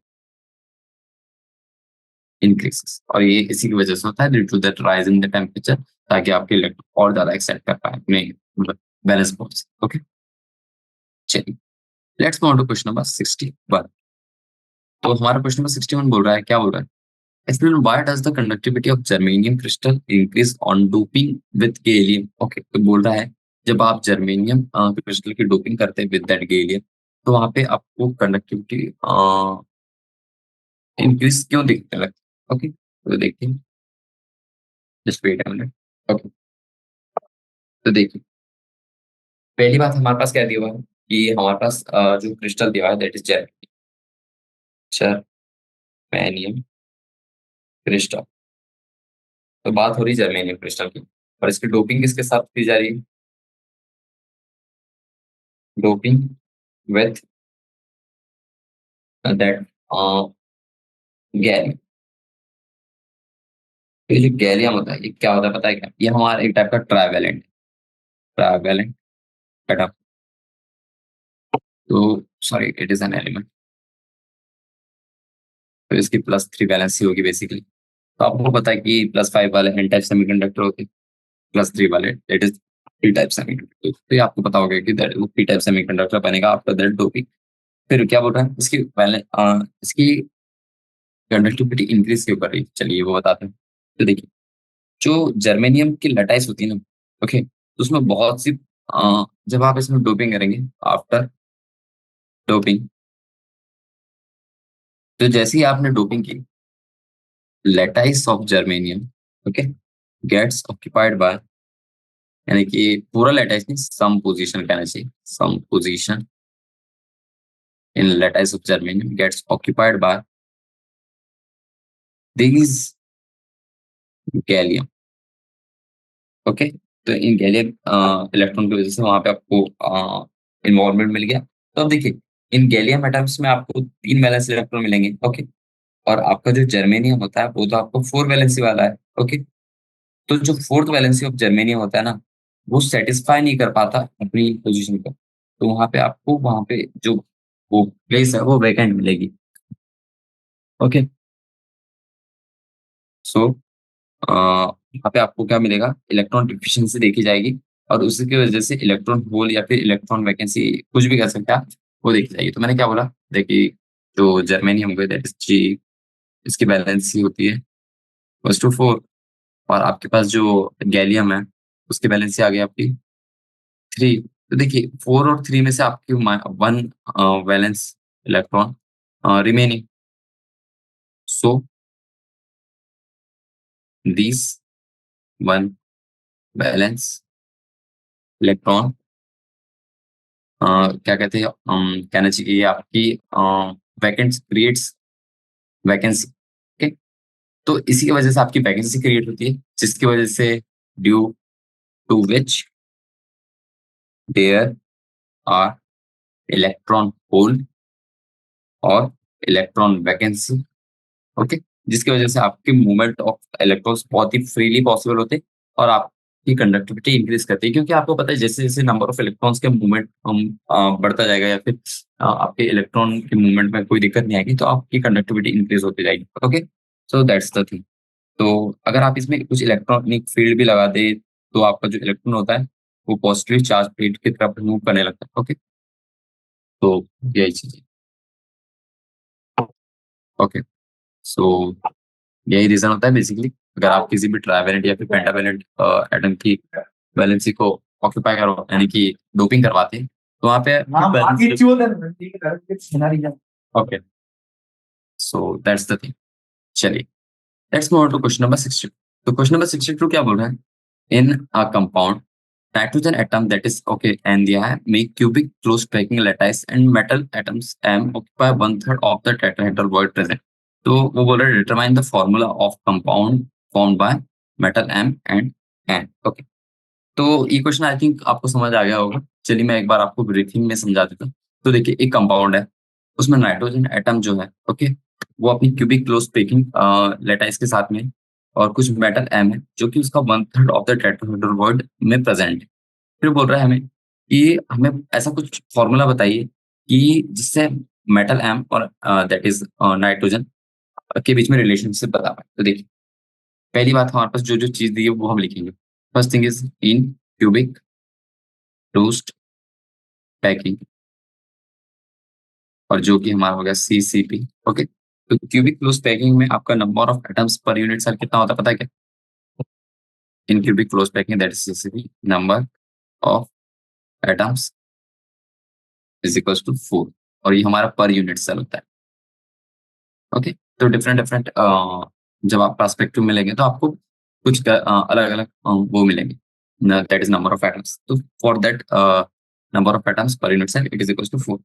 increases, और ये इसी की वजह से होता है due to that rise in the temperature, ताकि आपके इलेक्ट्रॉन और ज्यादा एक्साइट कर पाए अपने बैलेंस बॉन्ड्स। ओके, चलिए, let's go on to question number 61। तो हमारा क्वेश्चन नंबर 61 बोल रहा है, क्या बोल रहा है? Explain why does the conductivity of germanium crystal increase on doping with gallium? Okay, तो बोल रहा है जब आप जर्मेनियम क्रिस्टल की डोपिंग करते हैं विद दैट गैलियम, तो वहां पे आपको कंडक्टिविटी इंक्रीज क्यों दिखने लगती है? ओके, तो देखिए, just wait a minute. Okay, तो देखिए, पहली बात हमारे पास क्या दिया हुआ है कि हमारे पास जो क्रिस्टल दिया हुआ है दैट इज जर्मेनियम क्रिस्टल। तो बात हो रही है जर्मेनियम क्रिस्टल की, और इसकी डोपिंग किसके साथ की जा रही है? Doping with that gallium. तो ये जो गैलियम होता है ये क्या होता है पता है क्या? ये हमारा एक टाइप का ट्राइवेलेंट, ट्राइवेलेंट एटम। तो sorry, it is an element. तो इसकी +3 वैलेंसी होगी बेसिकली। तो आपको पता है कि +5 वाले एन टाइप सेमीकंडक्टर होते हैं, +3 वाले that is P type semiconductor. तो ये आपको पता होगा कि दैट वो पी टाइप सेमीकंडक्टर बनेगा आफ्टर दैट डोपिंग। फिर क्या बोल रहा है, इसकी कंडक्टिविटी इंक्रीज क्यों कर रही है? चलिए वो बताते हैं। तो देखिए, जो जर्मेनियम की लटाइस होती है ना, ओके, तो उसमें बहुत सी जब आप इसमें डोपिंग करेंगे, आफ्टर डोपिंग, तो जैसे ही आपने डोपिंग की, lattice of germanium, okay, gets occupied by, यानी कि पूरा लटाइस नहीं, सम पोजीशन कहना चाहिए, some position in lattice of germanium gets occupied by these gallium, okay. तो इन गैलियम इलेक्ट्रॉन की वजह से वहां पे आपको इन्वॉल्वमेंट मिल गया। तो अब देखिए, इन गैलियम एटम्स में आपको 3 वैलेंस इलेक्ट्रॉन मिलेंगे, ओके। और आपका जो जर्मेनियम होता है वो तो आपको 4 वैलेंसी वाला है, ओके। तो जो फोर्थ वैलेंसी ऑफ जर्मेनियम होता है ना, वो सेटिस्फाई नहीं कर पाता अपनी पोजीशन को। तो वहां पे आपको वहां पे जो वो प्लेस है वो वैकेंट मिलेगी, ओके। सो वहाँ पे आपको क्या मिलेगा, इलेक्ट्रॉन डिफिशिएंसी देखी जाएगी, और उसी की वजह से इलेक्ट्रॉन होल या फिर इलेक्ट्रॉन वैकेंसी, कुछ भी कर सकते हैं आप, वो देखी जाएगी। तो मैंने क्या बोला, देखिए, जो जर्मेनियम हो गया दैट इज जी, इसकी वैलेंसी होती है +2 4, और आपके पास जो गैलियम है उसकी वैलेंसी आ गई आपकी 3। तो देखिए 4 और 3 में से आपकी 1 valence electron remaining, so this 1 valence electron, क्या कहते हैं, कहना चाहिए कि ये आपकी वैकेंट क्रिएट्स वैकेंसी, ओके। तो इसी की वजह से आपकी वैकेंसी क्रिएट होती है, जिसकी वजह से due to which there are electron hole और इलेक्ट्रॉन वैकेंसी, ओके। जिसकी वजह से आपकी मूवमेंट ऑफ इलेक्ट्रॉन्स बहुत ही फ्रीली पॉसिबल होते हैं, और आपकी कंडक्टिविटी इंक्रीज करती है, क्योंकि आपको पता है जैसे जैसे नंबर ऑफ इलेक्ट्रॉन्स के मूवमेंट बढ़ता जाएगा, या फिर आपके इलेक्ट्रॉन के मूवमेंट में कोई दिक्कत नहीं आएगी, तो आपकी कंडक्टिविटी इंक्रीज होती जाएगी, okay. So that's the thing. तो अगर आप इसमें कुछ इलेक्ट्रॉनिक फील्ड भी लगा दे, तो आपका जो इलेक्ट्रॉन होता है वो पॉजिटिवली चार्ज प्लेट की तरफ मूव करने लगता है, ओके। तो यही चीज है, ओके। सो यही रीजन होता है बेसिकली, अगर आप किसी भी ट्राइवेलेंट या फिर पेंटावेलेंट एटम की वैलेंसी को ऑक्यूपाई करो, यानी कि डोपिंग करवाते हैं, तो वहां पे okay. So that's the thing. चलिए, let's move to question number 62। तो क्वेश्चन नंबर 62 क्या बोल रहा है, in a compound nitrogen atom that is okay and they have make cubic close packing lattice and metal atoms m occupy 1/3 of the tetrahedral void present। तो वो बोल रहे हैं determine the formula of compound formed by metal m and n, okay। तो ये question I think आपको समझ आ गया होगा। चलिए मैं एक बार आपको ब्रीथिंग में समझा देता हूँ। तो देखिए, एक कंपाउंड है, उसमें नाइट्रोजन एटम जो है, ओके, वो अपनी क्यूबिक क्लोज पैकिंग लेटाइस के साथ में, और कुछ मेटल एम है जो कि उसका 1/3 ऑफ द टेट्राहेड्रल वर्ड में प्रेजेंट है। फिर बोल रहा है हमें कि हमें ऐसा कुछ फॉर्मूला बताइए कि जिससे मेटल एम और दैट इज नाइट्रोजन के बीच में रिलेशनशिप बता पाए। तो देखिए, पहली बात, हमारे पास जो जो चीज दी है वो हम लिखेंगे। First thing is in cubic closed packing, और जो कि हमारा हो गया सीसीपी, ओके। तो क्यूबिक क्लोज पैकिंग में आपका number of atoms per unit cell कितना होता है पता है क्या? In cubic close packing that is CCP, number of atoms is equals to 4, और ये हमारा पर यूनिट सेल होता है, ओके। तो डिफरेंट डिफरेंट जब आप पर्सपेक्टिव मिलेंगे तो आपको कुछ अलग अलग वो मिलेंगे, that is number of atoms. तो for that number of atoms per unit cell it is equals to 4।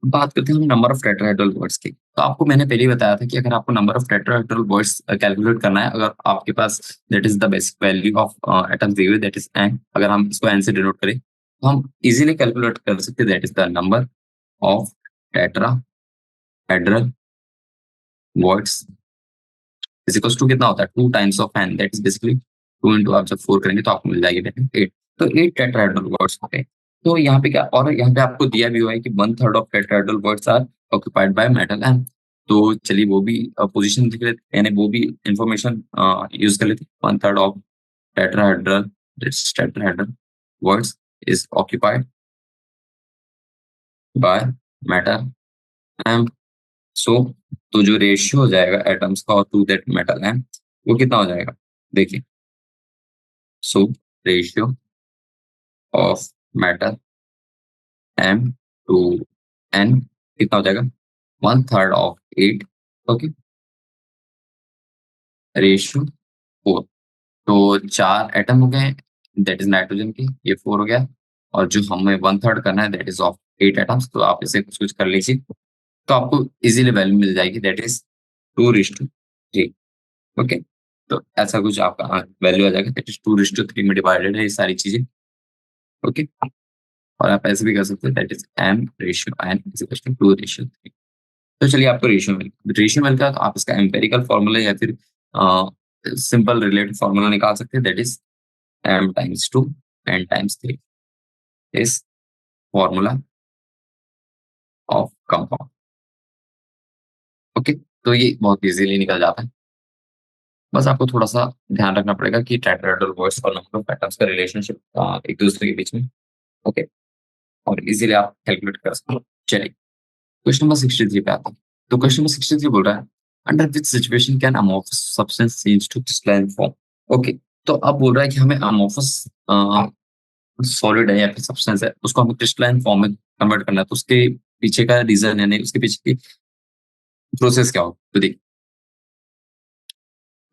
बात करते हैं हम नंबर ऑफ टेट्राहेड्रल वर्ड्स की। तो आपको मैंने पहले ही बताया था कि अगर आपको number of tetrahedral voids calculate करना है, अगर आपके पास that is the basic value of atoms दी हुई दैट इज एन, अगर हम इसको एन से डिनोट करें तो हम इजीली कैलकुलेट कर सकते हैं that is the number of tetrahedral words is equals to कितना होता है, 2 times of N, that is basically 2 into, आप जब 4 करेंगे तो आपको मिल जाएगी 8। तो 8 टेट्राहेड्रल वर्ड्स होते हैं। तो यहाँ पे क्या, और यहाँ पे आपको दिया भी हुआ है कि 1/3 of tetrahedral words are occupied by metal M. तो चलिए वो भी पोजीशन लिख लेते, यानी वो भी इंफॉर्मेशन यूज कर लेते। 1/3 of tetrahedral tetrahedral words is occupied by metal M. So तो जो रेशियो हो जाएगा एटम्स का और टू दैट मेटल एम, वो कितना हो जाएगा, देखिए, so ratio of matter M to N कितना हो जाएगा, one third of eight. Okay, ratio four. तो चार एटम हो गए, दैट इज नाइट्रोजन के, ये फोर हो गया। और जो हमें वन थर्ड करना है that is of eight atoms, तो आप इसे कुछ कुछ कर लीजिए, तो आपको इजीली वैल्यू मिल जाएगी, दैट इज टू रिश टू थ्री। ओके, तो ऐसा कुछ आपका वैल्यू आ जाएगा, दैट इज टू रिश टू थ्री में डिवाइडेड है ये सारी चीजें। ओके, और आप ऐसे भी कर सकते हैं, that is M ratio N is equal to two ratio three. तो चलिए आपको रेशियो मिल गया, तो आप इसका एम्पेरिकल फॉर्मूला या फिर सिंपल रिलेटेड फॉर्मूला निकाल सकते हैं, that is M times two N times three is formula of compound. Okay, तो ये बहुत इजीली निकल जाता है। बस आपको थोड़ा सा ध्यान रखना पड़ेगा कि टेट्राहेड्रल वर्ड्स और नंबर ऑफ एटम्स का रिलेशनशिप एक दूसरे के बीच में। ओके, और इजीली आप कैलकुलेट कर सकते हो। चलिए क्वेश्चन नंबर 63 पे आते हैं। तो क्वेश्चन नंबर 63 बोल रहा है, under which situation can amorphous substance change to crystalline form. Okay, तो अब बोल रहा है कि हमें अमोर्फस सॉलिड है या फिर सब्सटेंस है, उसको हमें क्रिस्टलाइन फॉर्म में कन्वर्ट करना है, तो उसके पीछे का रीजन है, नहीं उसके पीछे की प्रोसेस क्या हो। तो देखिए,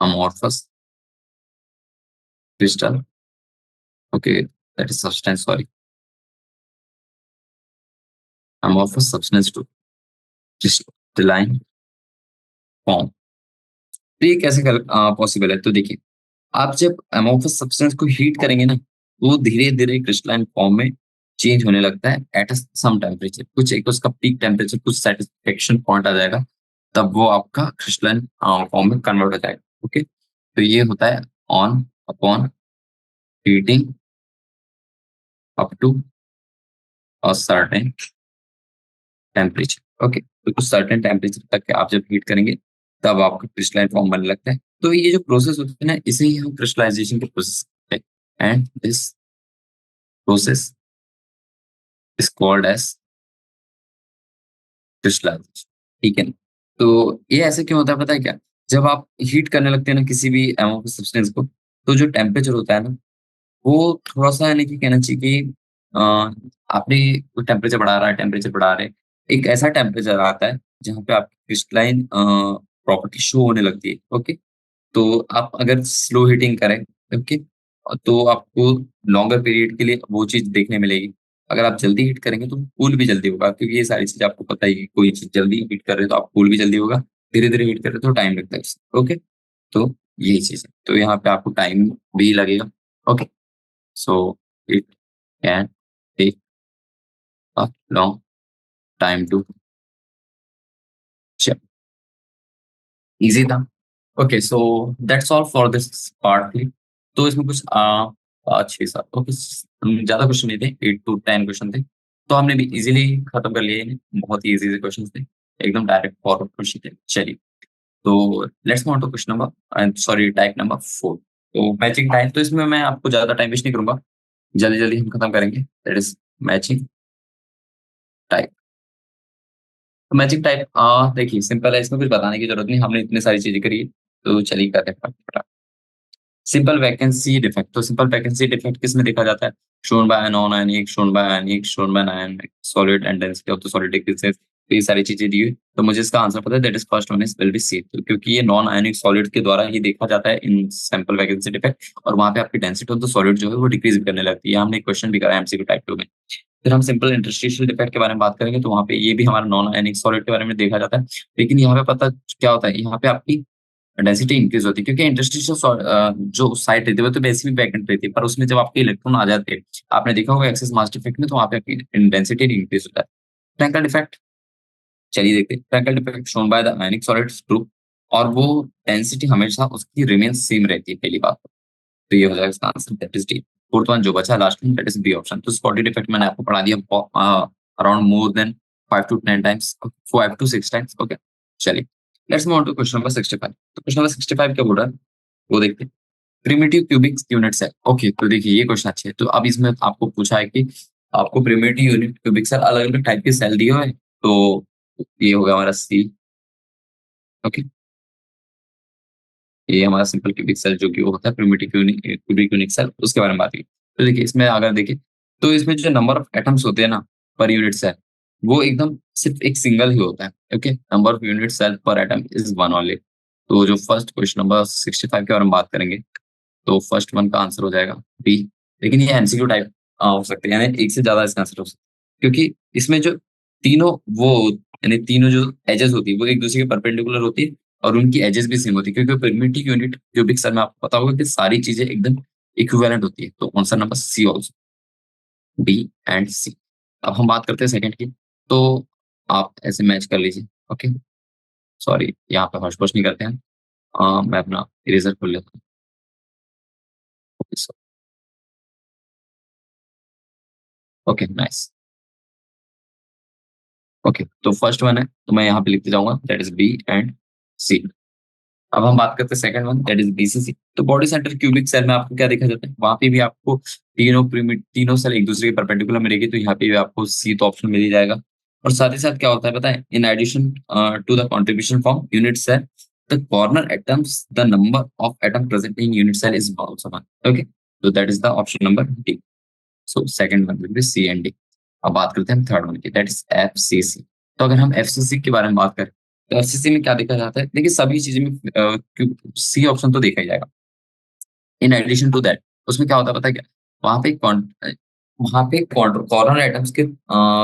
amorphous crystal, okay, that is substance, sorry, amorphous substance to crystalline form। तो ये कैसे पॉसिबल है, तो देखिए, आप जब amorphous सब्सटेंस को हीट करेंगे ना, वो धीरे धीरे क्रिस्टलाइन फॉर्म में चेंज होने लगता है एट सम टेम्परेचर, कुछ एक उसका पीक टेम्परेचर, कुछ सेटिस्फेक्शन पॉइंट आ जाएगा, तब वो आपका क्रिस्टलाइन फॉर्म में कन्वर्ट हो जाएगा। ओके, तो ये होता है on upon heating up to a certain temperature. Okay, तो कुछ सर्टेन टेम्परेचर तक आप जब हीट करेंगे, तब आपका क्रिस्टलाइन फॉर्म बनने लगता है। तो ये जो प्रोसेस होती है ना, इसे ही हम क्रिस्टलाइजेशन के प्रोसेस कहते हैं, and this process is called as crystallisation. ठीक है ना? तो ये ऐसे क्यों होता है पता है क्या? जब आप हीट करने लगते हैं ना किसी भी अमोर्फस सब्सटेंस को, तो जो टेम्परेचर होता है ना, वो थोड़ा-सा यानी कि कहना चाहिए कि आपने टेम्परेचर बढ़ा रहा है, टेम्परेचर बढ़ा रहे हैं। एक ऐसा टेम्परेचर आता है, जहाँ पे आपकी क्रिस्टलाइन प्रॉपर्टी शो होने लगती है। ओके? तो आप अगर स्लो हीटिंग करें, ओके? तो आपको लॉन्गर पीरियड के लिए वो चीज़ देखने मिलेगी। अगर आप जल्दी हीट करेंगे, तो कूल भी जल्दी होगा, क्योंकि ये सारी चीज़ें आपको पता ही है कि कोई चीज़ जल्दी हीट कर रहे हो, तो आप कूल भी जल्दी होगा। धीरे-धीरे हीट कर रहे हो, तो टाइम लगता है उसमें। ओके? तो यही चीज़ है। तो यहाँ पे आपको टाइम भी लगेगा। Okay? So it can take a long time to check. Easy था। Okay, so that's all for this part three. तो इसमें कुछ 6-7 ओके, ज़्यादा क्वेश्चन नहीं थे, 8 to 10 क्वेश्चन थे। तो हमने भी इजीली खत्म कर लिए इन्हें, बहुत ही इजी क्वेश्चन थे, एकदम डायरेक्ट फॉरवर्ड क्वेश्चन थे। चलिए, तो let's move on to question number sorry type number 4। तो मैचिंग टाइप, तो इसमें मैं आपको ज़्यादा टाइम वेस्ट नहीं करूँगा, जल्दी-जल्दी हम खत्म करेंगे। That is matching type. तो मैजिक टाइप देखिए सिंपल है, इसमें कुछ बताने की जरूरत नहीं, हमने इतनी सारी चीजें करी है, तो चलिए करते हैं फटाफट। सिंपल वैकेंसी डिफेक्ट, तो सिंपल वैकेंसी डिफेक्ट किसमें देखा जाता है? Shown by non ionic, shown by ionic, shown by ionic solid and density of the solid decreases. तो ये सारी चीजें दी हुई, तो मुझे इसका आंसर पता है, that is first one is will be C, क्योंकि ये नॉन आयनिक सॉलिड के द्वारा ही देखा जाता है इन सैंपल वैकेंसी डिफेक्ट, और वहां पे आपकी डेंसिटी ऑफ द सॉलिड जो है वो डिक्रीज करने लगती है। हमने क्वेश्चन भी करा है एमसीक्यू टाइप 2 में। फिर हम सिंपल इंटरस्टिशियल डिफेक्ट के बारे में बात करेंगे, तो वहाँ पे ये भी हमारा नॉन आयनिक सॉलिड के बारे में देखा जाता है। लेकिन यहाँ पे पता क्या होता है, यहाँ पे आपकी डेंसिटी इंक्रीज होती है, क्योंकि इंटरस्टिशियल जो साइट रहती है वो तो वैसे भी वैकेंट रहती है, पर उसमें जब आपके इलेक्ट्रॉन आ जाते हैं, आपने देखा होगा एक्सेस मास डिफेक्ट में, तो वहाँ पे आपकी डेंसिटी इंक्रीज होता है। फ्रैंकल डिफेक्ट, चलिए देखते हैं। Frenkel defect shown by the ionic solids group, और वो डेंसिटी हमेशा उसकी रिमेन सेम रहती है, पहली बात। तो ये हो जाएगा इसका answer, that is D. Fourth one जो बचा लास्ट में, दैट इज बी ऑप्शन। तो स्पॉटी डिफेक्ट मैंने आपको पढ़ा दिया, around more than 5 to 10 times, 5 to 6 times. Okay, चलिए let's move on to question number 65। तो क्वेश्चन नंबर 65 क्या बोल रहा है, वो देखते हैं। Primitive cubic unit cell. Okay, तो देखिए ये क्वेश्चन अच्छे है। तो अब इसमें आपको पूछा है कि आपको प्रिमिटिव यूनिट क्यूबिक सेल अलग अलग टाइप के सेल दिए हुए हैं, तो ये होगा हमारा सी। ओके, ये हमारा सिंपल क्यूबिक सेल जो कि वो होता है प्रिमिटिव क्यूबिक यूनिक सेल, उसके बारे में बात की। तो देखिए इसमें अगर देखिए, तो इसमें जो नंबर ऑफ एटम्स होते हैं ना पर यूनिट सेल, वो एकदम सिर्फ एक सिंगल ही होता है। Okay, number of unit cell per atom is one only. तो जो फर्स्ट क्वेश्चन नंबर 65 के बारे में बात करेंगे, तो फर्स्ट वन का आंसर हो जाएगा बी। लेकिन ये एमसीक्यू टाइप हो सकते हैं, यानी एक से ज्यादा इसका आंसर हो सकता है, क्योंकि इसमें जो तीनों वो यानी तीनों जो एजेस होती है वो एक दूसरे के परपेंडिकुलर होती है, और उनकी एजेस भी सेम होती है, क्योंकि प्रिमिटिव यूनिट क्यूबिक सेल में आपको पता होगा कि सारी चीजें एकदम इक्विवेलेंट होती है। तो answer number C also, B and C. अब हम बात करते हैं सेकंड की। तो आप ऐसे मैच कर लीजिए। ओके, सॉरी यहाँ पे हॉश नहीं करते हैं। मैं अपना इरेजर खोल लेता हूँ। Okay nice. ओके, तो फर्स्ट वन है, तो मैं यहाँ पे लिखते जाऊंगा that is B and C. अब हम बात करते हैं second one that is BCC. तो बॉडी सेंटर क्यूबिक सेल में आपको क्या देखा जाता है, वहां पे भी आपको तीनों सेल एक दूसरे के परपेंडिकुलर मिलेगी, तो यहाँ पे भी आपको सी तो ऑप्शन मिल ही जाएगा। और साथ ही साथ क्या होता है पता है, in addition to the contribution from unit cell, the corner atoms, the number of atom present in unit cell is also one. Okay, तो that is the option number D. So second one will be C and D. अब बात करते हैं third one की, that is FCC. तो अगर हम FCC के बारे में बात करें, तो एफसीसी में क्या देखा जाता है, देखिए सभी चीजें में सी ऑप्शन तो देखा ही जाएगा। इन एडिशन टू दैट, उसमें क्या होता है पता है क्या, वहां पे वहां पे कॉर्नर एटम्स के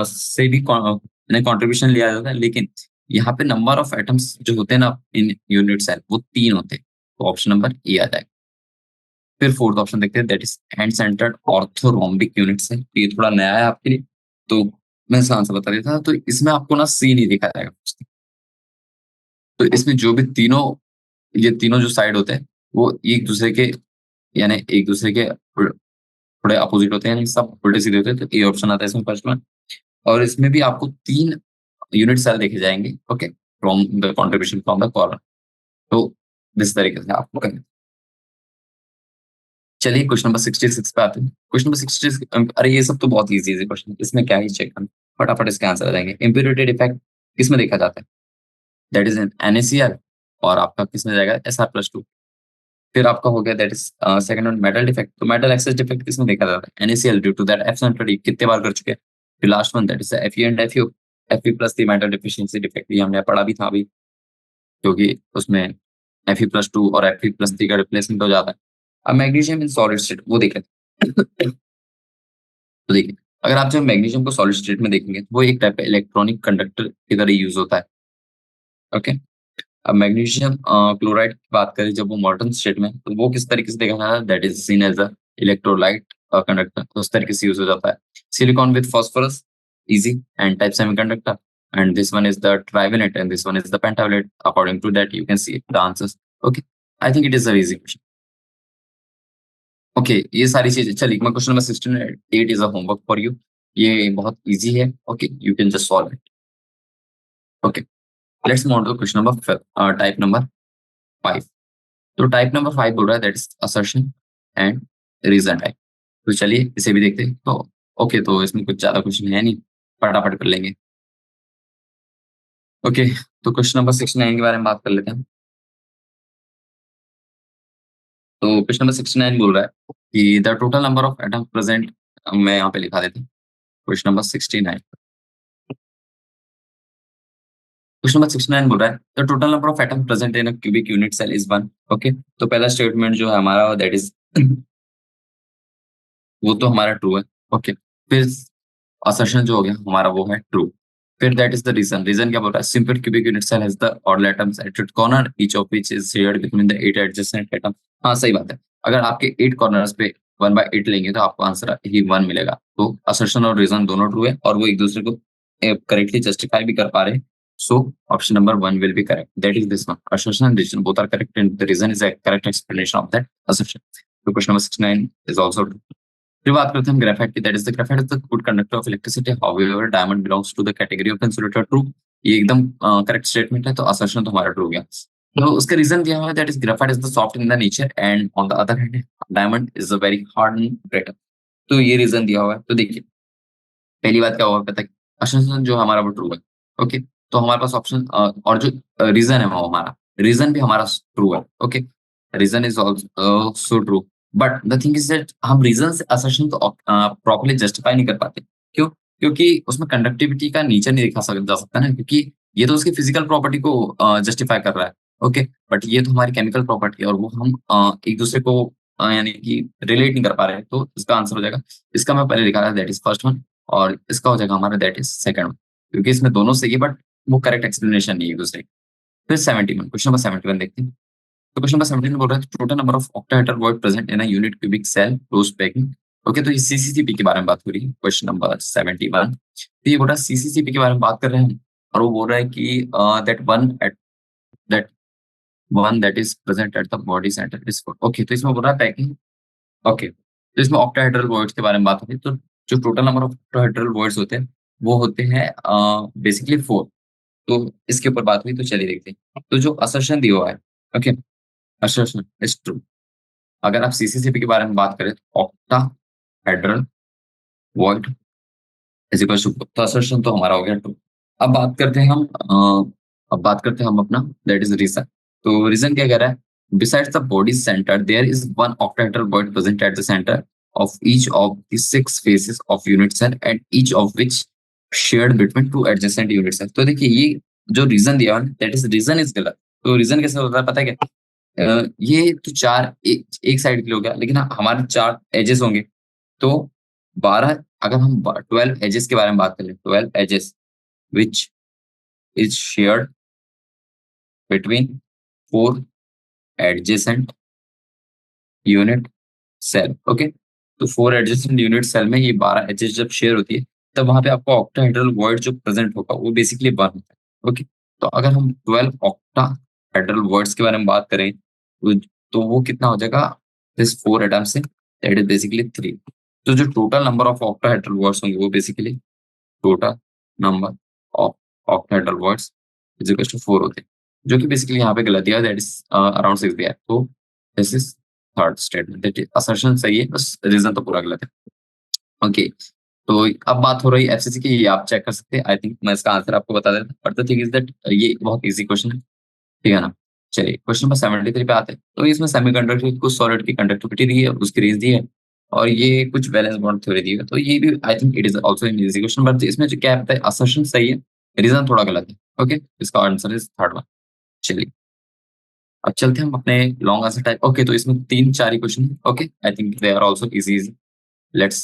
से भी कॉन्ट्रीब्यूशन लिया जाता है, लेकिन यहाँ पे नंबर ऑफ एटम्स जो होते हैं ना इन यूनिट सेल, वो तीन होते हैं। तो ऑप्शन नंबर ए आ जाएगा। फिर फोर्थ ऑप्शन देखते हैं, that is hand centred orthorhombic units है। ये थोड़ा नया है आपके लिए, तो मैं इसका आंसर बता देता था। तो इसमें आपको ना सी नहीं दिखा जाएगा। तो इसमें जो भी तीनों, ये तीनों जो साइड होते हैं, वो एक दूसरे के, यानी एक दूसरे के थोड़े अपोजिट होते हैं, यानी सब उल्टे सीधे होते हैं। तो ए ऑप्शन आता है इसमें फर्स्ट में। और इसमें भी आपको तीन यूनिट सेल देखे जाएंगे। Okay, from the contribution from the column. तो इस तरीके से आपको करें। चलिए क्वेश्चन नंबर 66 पे आते हैं। क्वेश्चन नंबर 66, अरे ये सब तो बहुत इजी है क्वेश्चन, इसमें क्या ही चेक करना, फटाफट इसके आंसर आ जाएंगे। इम्प्यूरिटी डिफेक्ट किसमें देखा जाता है, दैट इज एन NaCl। और आपका किसमें जाएगा, Sr+2। फिर आपका हो गया that is second one metal defect. तो मेटल एक्सेस डिफेक्ट किसमें देखा जाता है, NaCl, due to that F कितने बार कर चुके हैं। फिर last one that is Fe and Fu, Fe+ metal deficiency defect, ये हमने पढ़ा भी था अभी, क्योंकि उसमें Fe+2 और Fe+3 का रिप्लेसमेंट हो जाता है। अब मैग्नीशियम इन सॉलिड स्टेट वो देख लेते हैं। तो देखिए, अगर आप जब मैग्नीशियम को सॉलिड स्टेट में देखेंगे, तो वो एक टाइप का इलेक्ट्रॉनिक कंडक्टर की तरह यूज होता है। ओके, अब मैग्नीशियम क्लोराइड की बात करें, जब वो मॉल्टन स्टेट में, तो वो किस तरीके से देखा जाता है, that is seen as a electrolyte conductor, तो उस तरीके से यूज हो जाता है। Silicon with phosphorus, easy and type semiconductor, and this one is the trivalent and this one is the pentavalent. According to that you can see the answers. Okay, I think it is a easy question. Okay, ये सारी चीजें चलिए, मैं question number 68 is a homework for you. ये बहुत easy है। Okay, you can just solve it. Okay, let's move on to question number type number 5। तो type number 5 बोल रहा है that is assertion and reason type. तो चलिए इसे भी देखते हैं। तो ओके, तो इसमें कुछ ज्यादा क्वेश्चन है नहीं, फटाफट कर लेंगे। ओके, तो क्वेश्चन नंबर 69 के बारे में बात कर लेते हैं। तो क्वेश्चन नंबर 69 बोल रहा है कि the total number of atom present, मैं यहाँ पे लिखा देता हूँ क्वेश्चन नंबर 69। क्वेश्चन नंबर 69 बोल रहा है the total number of atom present in a cubic unit cell is 1। Okay, तो पहला स्टेटमेंट जो है हमारा दैट इज वो तो हमारा ट्रू है। ओके, फिर असर्शन जो हो गया हमारा वो है ट्रू। फिर that is the reason, reason क्या बोल रहा है, simple cubic unit cell has the odd atoms at its corner each of which is shared between the 8 adjacent atom. हाँ सही बात है, अगर आपके 8 कॉर्नर्स पे 1/8 लेंगे तो आपको आंसर ही 1 मिलेगा। तो असर्शन और रीजन दोनों ट्रू है, और वो एक दूसरे को करेक्टली जस्टिफाई भी कर पा रहे हैं। So option number 1 will be correct, that is this one. Assertion and reason both are correct, and the reason is a correct explanation of that assertion. So question number 69 is also true. फिर बात करते हैं हम graphite की, that is the graphite is the good conductor of electricity, however diamond belongs to the category of insulator, true. ये एकदम correct statement है, तो असर्शन तो हमारा ट्रू गया। तो उसका रीजन दिया हुआ है that is graphite is the soft in the nature and on the other hand diamond is a very hard and brittle. तो ये रीजन दिया हुआ है। तो देखिए पहली बात क्या हुआ पता है, असर्शन जो हमारा वो ट्रू है। ओके, तो हमारे पास ऑप्शन और जो रीजन है वो हमारा रीजन भी हमारा ट्रू है। Okay, reason is also true, but the thing is that हम रीजन से असर्शन तो प्रॉपर्ली जस्टिफाई नहीं कर पाते। क्यों? क्योंकि उसमें कंडक्टिविटी का नेचर नहीं दिखा जा सकता ना, क्योंकि ये तो उसकी फिजिकल प्रॉपर्टी को जस्टिफाई कर रहा है। ओके, बट ये तो हमारी केमिकल प्रॉपर्टी है और वो हम एक दूसरे को यानी कि रिलेट नहीं कर पा रहे हैं, तो इसका आंसर हो जाएगा, इसका मैं पहले लिखा था दैट इज फर्स्ट वन, और इसका हो जाएगा हमारा दैट इज सेकंड वन, क्योंकि इसमें दोनों सही है बट वो करेक्ट एक्सप्लेनेशन नहीं है एक दूसरे की। फिर 71, क्वेश्चन नंबर 71 देखते हैं। तो क्वेश्चन नंबर 17 बोल रहा है total number of octahedral void present in a unit cubic cell close packing. Okay, तो ये सीसीसीपी के बारे में बात हो रही है, क्वेश्चन नंबर 71। तो ये बोल रहा है सीसीसीपी के बारे में बात कर रहे हैं हम, और वो बोल रहा है कि that one that is present at the body centre is four. Okay, तो इसमें बोल रहा है पैकिंग। ओके, तो इसमें ऑक्टाहेड्रल वॉइड्स के बारे में बात हो रही है। तो जो total number of octahedral voids होते हैं वो होते हैं बेसिकली फोर। तो इसके ऊपर बात हुई, तो चलिए देखते हैं। तो जो असर्शन दिया हुआ है, ओके, असर्शन इज ट्रू। अगर आप सीसीसीपी के बारे में बात करें तो octahedral void is equal to, तो असर्शन तो हमारा हो गया ट्रू। अब बात करते हैं हम अब बात करते हैं हम अपना दैट इज रीजन। तो रीजन क्या कह रहा है, besides the body centre there is one octahedral void present at the centre of each of the six faces of unit cell and each of which shared between two adjacent unit cell। तो देखिए ये जो reason दिया हुआ है that is reason is गलत। तो reason कैसे होता है पता है क्या? ये तो चार एक साइड के लिए हो गया, लेकिन हमारे चार एजेस होंगे, तो 12, अगर हम 12 एजेस के बारे में बात करें, 12 edges which is shared between 4 adjacent unit cell. Okay, तो 4 एडजेसेंट यूनिट सेल में ये 12 एजेस जब शेयर होती है, तब वहां पे आपको ऑक्टाहेड्रल वॉइड जो प्रेजेंट होगा वो बेसिकली 1 होता है। ओके, तो अगर हम 12 ऑक्टाहेड्रल वॉइड्स के बारे में बात करें, तो वो कितना हो जाएगा दिस 4 एटम से, दैट इज बेसिकली 3। तो जो total number of octahedral voids होंगे वो basically total number of octahedral words is equal to 4 होते हैं, जो कि बेसिकली यहाँ पे गलत दिया दैट इज अराउंड 6 दिया है। तो this is third statement, that assertion सही है, बस रीजन तो पूरा गलत है। ओके, तो अब बात हो रही है एफसीसी की, ये आप चेक कर सकते हैं। आई थिंक मैं इसका आंसर आपको बता देता, but the thing is that ये बहुत इजी क्वेश्चन है, ठीक है ना? चलिए क्वेश्चन नंबर 73 पे आते हैं। तो इसमें सेमीकंडक्टर कुछ सॉलिड की कंडक्टिविटी दी है, उसकी रेंज दी है, और ये कुछ वैलेंस बॉन्ड थ्योरी दी है। तो ये भी I think it is also an easy question, but इसमें जो क्या है असर्शन सही है, रीजन थोड़ा गलत है। ओके, इसका आंसर इज थर्ड वन। चलिए अब चलते हैं हम अपने लॉन्ग आंसर टाइप। ओके, तो इसमें 3-4 ही क्वेश्चन है। Okay, I think they are also easy. Let's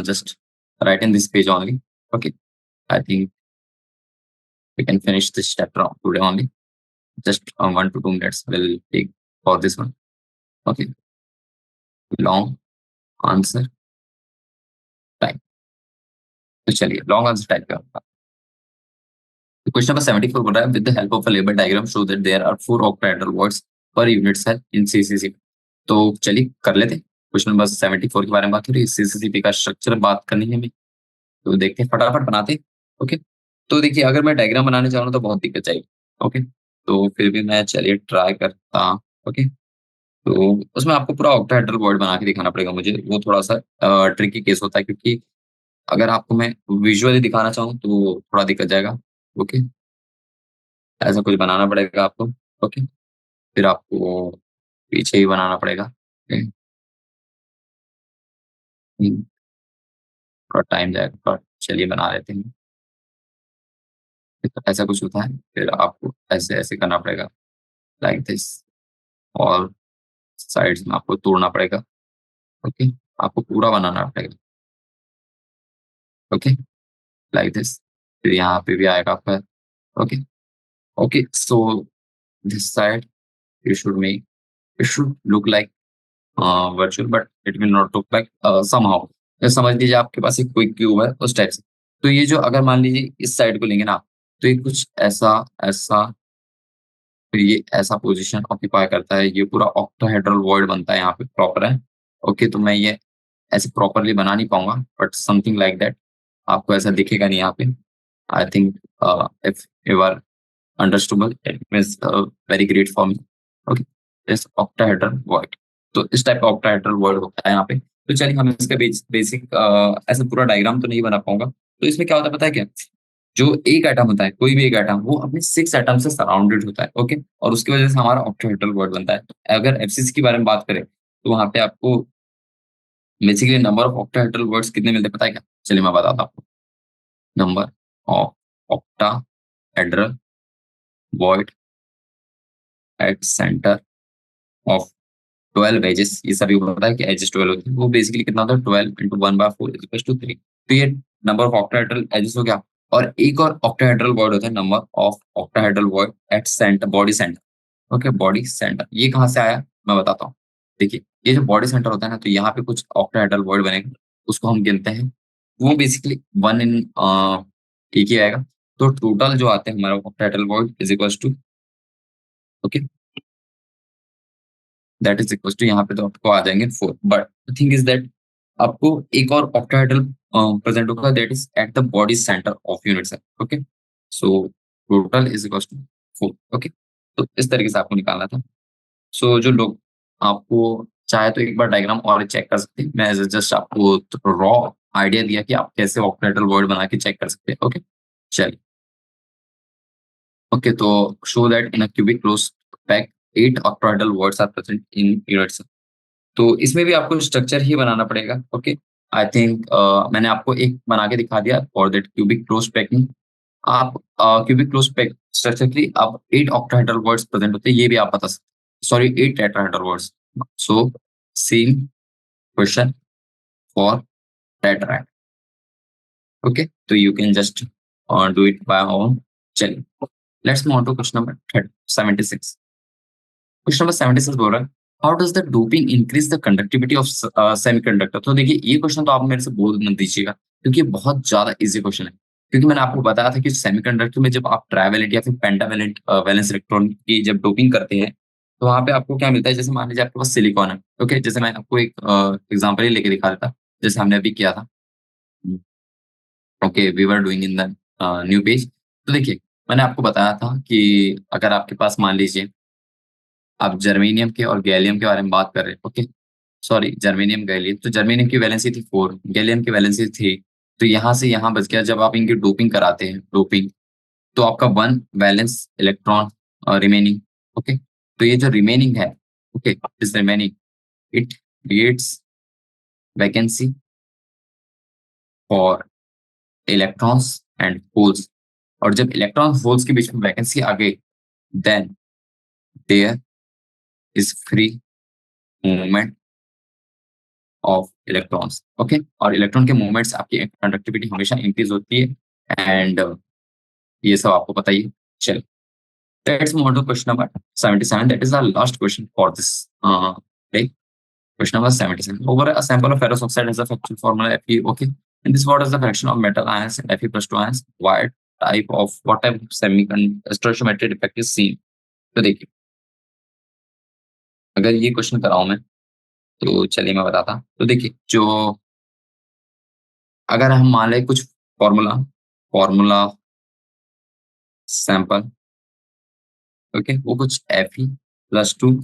just write in this page only. Okay, I think we can finish this chapter today only. Just 1 to 2 minutes will take for this one. Okay, long answer time. तो चलिए long answer type का question number 74 बोल रहा है with the help of a label diagram show that there are 4 octahedral words per unit cell in CCC. तो चलिए कर लेते हैं। क्वेश्चन नंबर 74 के बारे में बात हो रही है, सीसीसीपी का स्ट्रक्चर बात करनी है हमें, तो देखते हैं फटाफट बनाते हैं। ओके, तो देखिए अगर मैं डायग्राम बनाने चाहूँ तो बहुत दिक्कत चाहिए। ओके, तो फिर भी मैं चलिए ट्राई करता हूँ। ओके, तो उसमें आपको पूरा ऑक्टाहेड्रल वर्ड बना के दिखाना पड़ेगा मुझे, वो थोड़ा-सा ट्रिकी केस होता है, क्योंकि अगर आपको मैं विजुअली दिखाना चाहूँ तो थोड़ा दिक्कत जाएगा। ओके, ऐसा कुछ बनाना पड़ेगा आपको। ओके, फिर आपको पीछे ही बनाना पड़ेगा। ओके, थोड़ा टाइम जाएगा, पर चलिए बना लेते हैं। तो ऐसा कुछ होता है, फिर आपको ऐसे-ऐसे करना पड़ेगा, लाइक दिस, और साइड्स में आपको तोड़ना पड़ेगा। ओके, आपको पूरा बनाना पड़ेगा। ओके, लाइक दिस, फिर यहाँ पे भी आएगा आपका। Okay, okay, so this side you should make it should look like virtual but it will not look like somehow। जैसे समझ लीजिए आपके पास एक कोई क्यूब है उस टाइप से। तो ये जो अगर मान लीजिए इस साइड को लेंगे ना, तो ये कुछ ऐसा ऐसा, फिर ये ऐसा पोजीशन ऑक्यूपाई करता है, ये पूरा ऑक्टाहेड्रल वॉइड बनता है यहाँ पे प्रॉपर है। ओके, तो मैं ये ऐसे प्रॉपरली बना नहीं पाऊंगा, बट समथिंग लाइक दैट आपको ऐसा दिखेगा नहीं यहाँ पे। I think if you are understandable, it means very great for me। Okay, इस octahedral word, तो इस टाइप का octahedral word होता है यहाँ पे। तो चलिए हम इसका बेसिक ऐसा पूरा डायग्राम तो नहीं बना पाऊंगा। तो इसमें क्या होता है पता है क्या? जो एक एटम होता है, कोई भी एक एटम, वो अपने 6 एटम से सराउंडेड होता है, ओके? और उसकी वजह से हमारा ऑक्टाहेड्रल वर्ड बनता है। अगर एफसीसी के बारे में बात करें, तो वहाँ पे आपको basically number of octahedral words कितने मिलते हैं पता है क्या? चलिए मैं बताता हूँ आपको। Number of octahedral word at centre of 12 edges, ये सभी को पता है कि एजेस 12 होते हैं। वो बेसिकली कितना होता है? 12 into 1/4 इज इक्वल्स टू 3। तो ये नंबर ऑफ ऑक्टाहेड्रल एजेस हो गया। और एक और ऑक्टाहेड्रल वर्ड होता है number of octahedral word at centre, body centre. Okay, body centre ये कहाँ से आया मैं बताता हूँ। देखिए, ये जो बॉडी सेंटर होता है ना, तो यहाँ पे कुछ ऑक्टाहेड्रल वर्ड बनेगा, उसको हम गिनते हैं। वो बेसिकली वन इन एक ही आएगा। तो टोटल जो आते हैं हमारा octahedral word is equals to, okay, that is equals to, यहाँ पे तो आपको आ जाएंगे 4। But the thing is that आपको एक और ऑक्टाहेड्रल प्रेजेंट होगा, that is at the body centre of unit cell. Okay, so total is equals to 4। Okay, तो इस तरीके से आपको निकालना था। सो जो लोग, आपको चाहे तो एक बार डायग्राम और चेक कर सकते हैं। मैं जस्ट आपको रॉ आइडिया दिया कि आप कैसे ऑक्टाहेड्रल वर्ड बना के चेक कर सकते हैं। ओके, चलिए। ओके, तो show that in a cubic closed pack 8 octahedral words are present in units. तो इसमें भी आपको स्ट्रक्चर ही बनाना पड़ेगा। ओके, आई थिंक मैंने आपको एक बना के दिखा दिया for that cubic closed packing. आप क्यूबिक क्लोज्ड पैक स्ट्रक्चर के लिए आप 8 ऑक्टाहेड्रल वर्ड्स प्रेजेंट होते हैं, ये भी आप बता सकते, sorry 8 tetrahedral voids. So same question for tetrahedral. Okay, तो you can just do it by own. चलिए, let's move on to question number 76। Question number 76 बोल रहा है, how does the doping increase the conductivity of semiconductor. तो देखिए, ये question तो आप मेरे से बोल मत दीजिएगा, क्योंकि ये बहुत ज्यादा इजी क्वेश्चन है। क्योंकि मैंने आपको बताया था कि सेमीकंडक्टर में जब आप ट्राइवैलेंट या फिर पेंटावैलेंट वैलेंस इलेक्ट्रॉन की जब डोपिंग करते हैं, तो वहां पे आपको क्या मिलता है? जैसे मान लीजिए आपके पास सिलिकॉन है, ओके, जैसे मैं आपको एक एग्जाम्पल ही लेके दिखा देता, जैसे हमने अभी किया था। Okay, we were doing in the new page. तो देखिए, मैंने आपको बताया था कि अगर आपके पास मान लीजिए आप जर्मेनियम के और गैलियम के बारे में बात कर रहे हैं, ओके, सॉरी जर्मेनियम गैलियम, तो जर्मेनियम की वैलेंसी थी 4, गैलियम की वैलेंसी 3। तो यहाँ से यहाँ बच गया। जब आप इनकी डोपिंग कराते हैं, डोपिंग, तो आपका 1 वैलेंस इलेक्ट्रॉन रिमेनिंग। ओके, तो ये जो रिमेनिंग है, ओके, इस remaining it creates vacancy for electrons and holes. और जब इलेक्ट्रॉन होल्स के बीच में वैकेंसी आ गई, then there is free movement of electrons. Okay, और इलेक्ट्रॉन के मूवमेंट्स आपकी कंडक्टिविटी हमेशा इंक्रीज होती है। एंड ये सब आपको पता ही है। चलिए, let's move on to question number 77, that is the last question for this day. Question number 77. Over a sample of ferrous oxide has a factual formula Fe. Okay. In this, what is the fraction of metal ions and Fe plus 2 ions? What type of semiconductor stoichiometry defect is seen? तो देखिए, अगर ये question कराऊं मैं, तो चलिए मैं बताता। तो देखिए, जो अगर हम मान लें कुछ फॉर्मूला फॉर्मूला सैंपल, ओके, वो कुछ Fe प्लस 2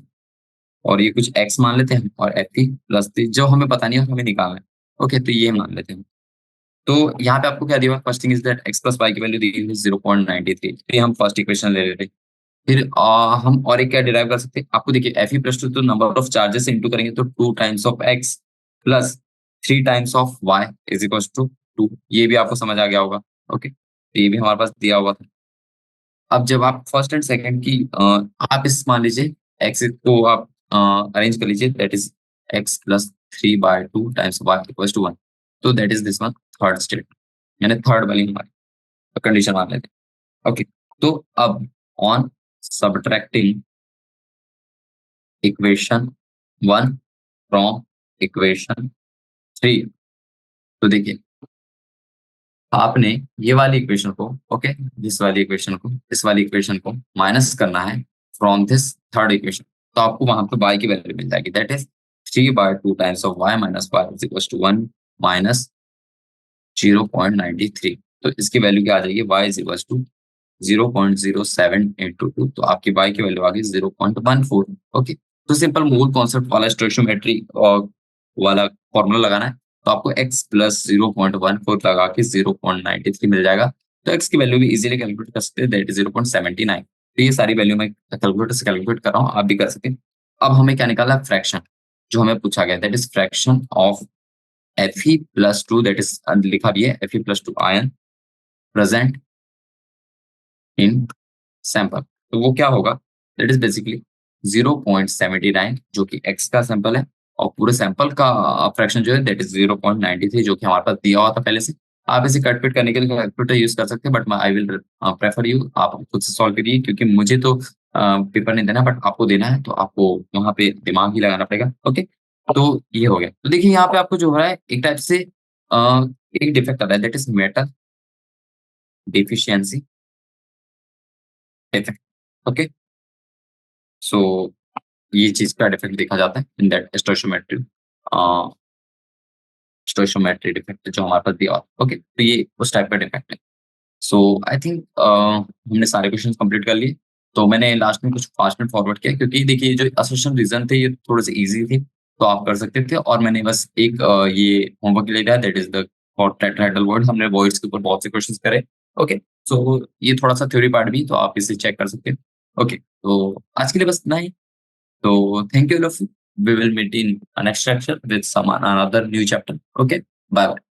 और ये कुछ x मान लेते हैं, और Fe प्लस 3 जो हमें पता नहीं है और हमें निकालना है। ओके, तो ये मान लेते हैं। तो यहाँ पे आपको क्या दिया हुआ? First thing is that x plus y की वैल्यू दी हुई है 0.93। तो ये हम फर्स्ट इक्वेशन ले लेते हैं। फिर हम और एक क्या डिराइव कर सकते हैं? आपको देखिए, Fe प्लस 2, तो नंबर ऑफ चार्जेस से इंटू करेंगे तो 2 times of x plus 3 times of y is equal to 2। ये भी आपको समझ आ गया होगा। ओके, तो ये भी हमारे पास दिया हुआ था। अब जब आप फर्स्ट एंड सेकंड की आप इस मान लीजिए x को आप अरेंज कर लीजिए, that is x plus 3/2 times y equal to 1। तो that is this one, third state, यानी थर्ड वाली हमारी कंडीशन मान लेते हैं। ओके, तो अब on subtracting equation 1 from equation 3, तो देखिए, आपने ये वाली इक्वेशन को, ओके, दिस वाली इक्वेशन को, इस वाली इक्वेशन को माइनस करना है फ्रॉम दिस थर्ड इक्वेशन। तो आपको वहां पे y की वैल्यू मिल जाएगी, that is 3/2 times of y minus y is equal to 1 minus 0.93। तो इसकी वैल्यू क्या आ जाएगी? y is equal to 0.07 into 2। तो आपकी y की वैल्यू आ गई 0.14। ओके, तो सिंपल मूल कॉन्सेप्ट वाला स्टोइचियोमेट्री और वाला फॉर्मूला लगाना है। तो आपको x प्लस 0.14 लगा के 0.93 मिल जाएगा। तो x की वैल्यू भी इजीली कैलकुलेट कर सकते हैं, दैट इज 0.79। तो ये सारी वैल्यू मैं कैलकुलेटर से कैलकुलेट कर रहा हूँ, आप भी कर सकते हैं। अब हमें क्या निकालना है, फ्रैक्शन जो हमें पूछा गया, that is fraction of Fe+2, that is लिखा भी है Fe+2 ion present in sample. तो वो क्या होगा, दैट इज बेसिकली 0.79 जो कि x का सैंपल है, और पूरे सैंपल का फ्रैक्शन जो है दैट इज 0.93 जो कि हमारे पास दिया हुआ था पहले से। आप इसे कट पिट करने के लिए कैलकुलेटर यूज कर सकते हैं, but I will prefer you आप खुद से सॉल्व करिए, क्योंकि मुझे तो पेपर नहीं देना, बट आपको देना है, तो आपको वहां पे दिमाग ही लगाना पड़ेगा। ओके, तो ये हो गया। तो देखिए यहाँ पे आपको जो हो रहा है, एक टाइप से एक डिफेक्ट आ रहा है, that is metal deficiency defect. Okay, so ये चीज़ का डिफेक्ट देखा जाता है इन दैट स्टोइशियोमेट्री डिफेक्ट जो हमारे पास दिया हुआ है। ओके, तो ये उस टाइप का डिफेक्ट है। सो आई थिंक हमने सारे क्वेश्चंस कंप्लीट कर लिए। तो मैंने लास्ट में कुछ फास्ट एंड फॉरवर्ड किया, क्योंकि देखिए जो असर्शन रीजन थे ये थोड़े से इजी थे, तो आप कर सकते थे। और मैंने बस एक ये होमवर्क के लिए दिया, that is the for tetrahedral word. हमने वर्ड्स के ऊपर बहुत से क्वेश्चंस करे। ओके, सो ये थोड़ा सा थ्योरी पार्ट भी, तो आप इसे चेक कर सकते हैं। ओके, तो आज के लिए बस इतना ही। So thank you, Luffy. We will meet in a next lecture with some another new chapter. Okay, bye bye.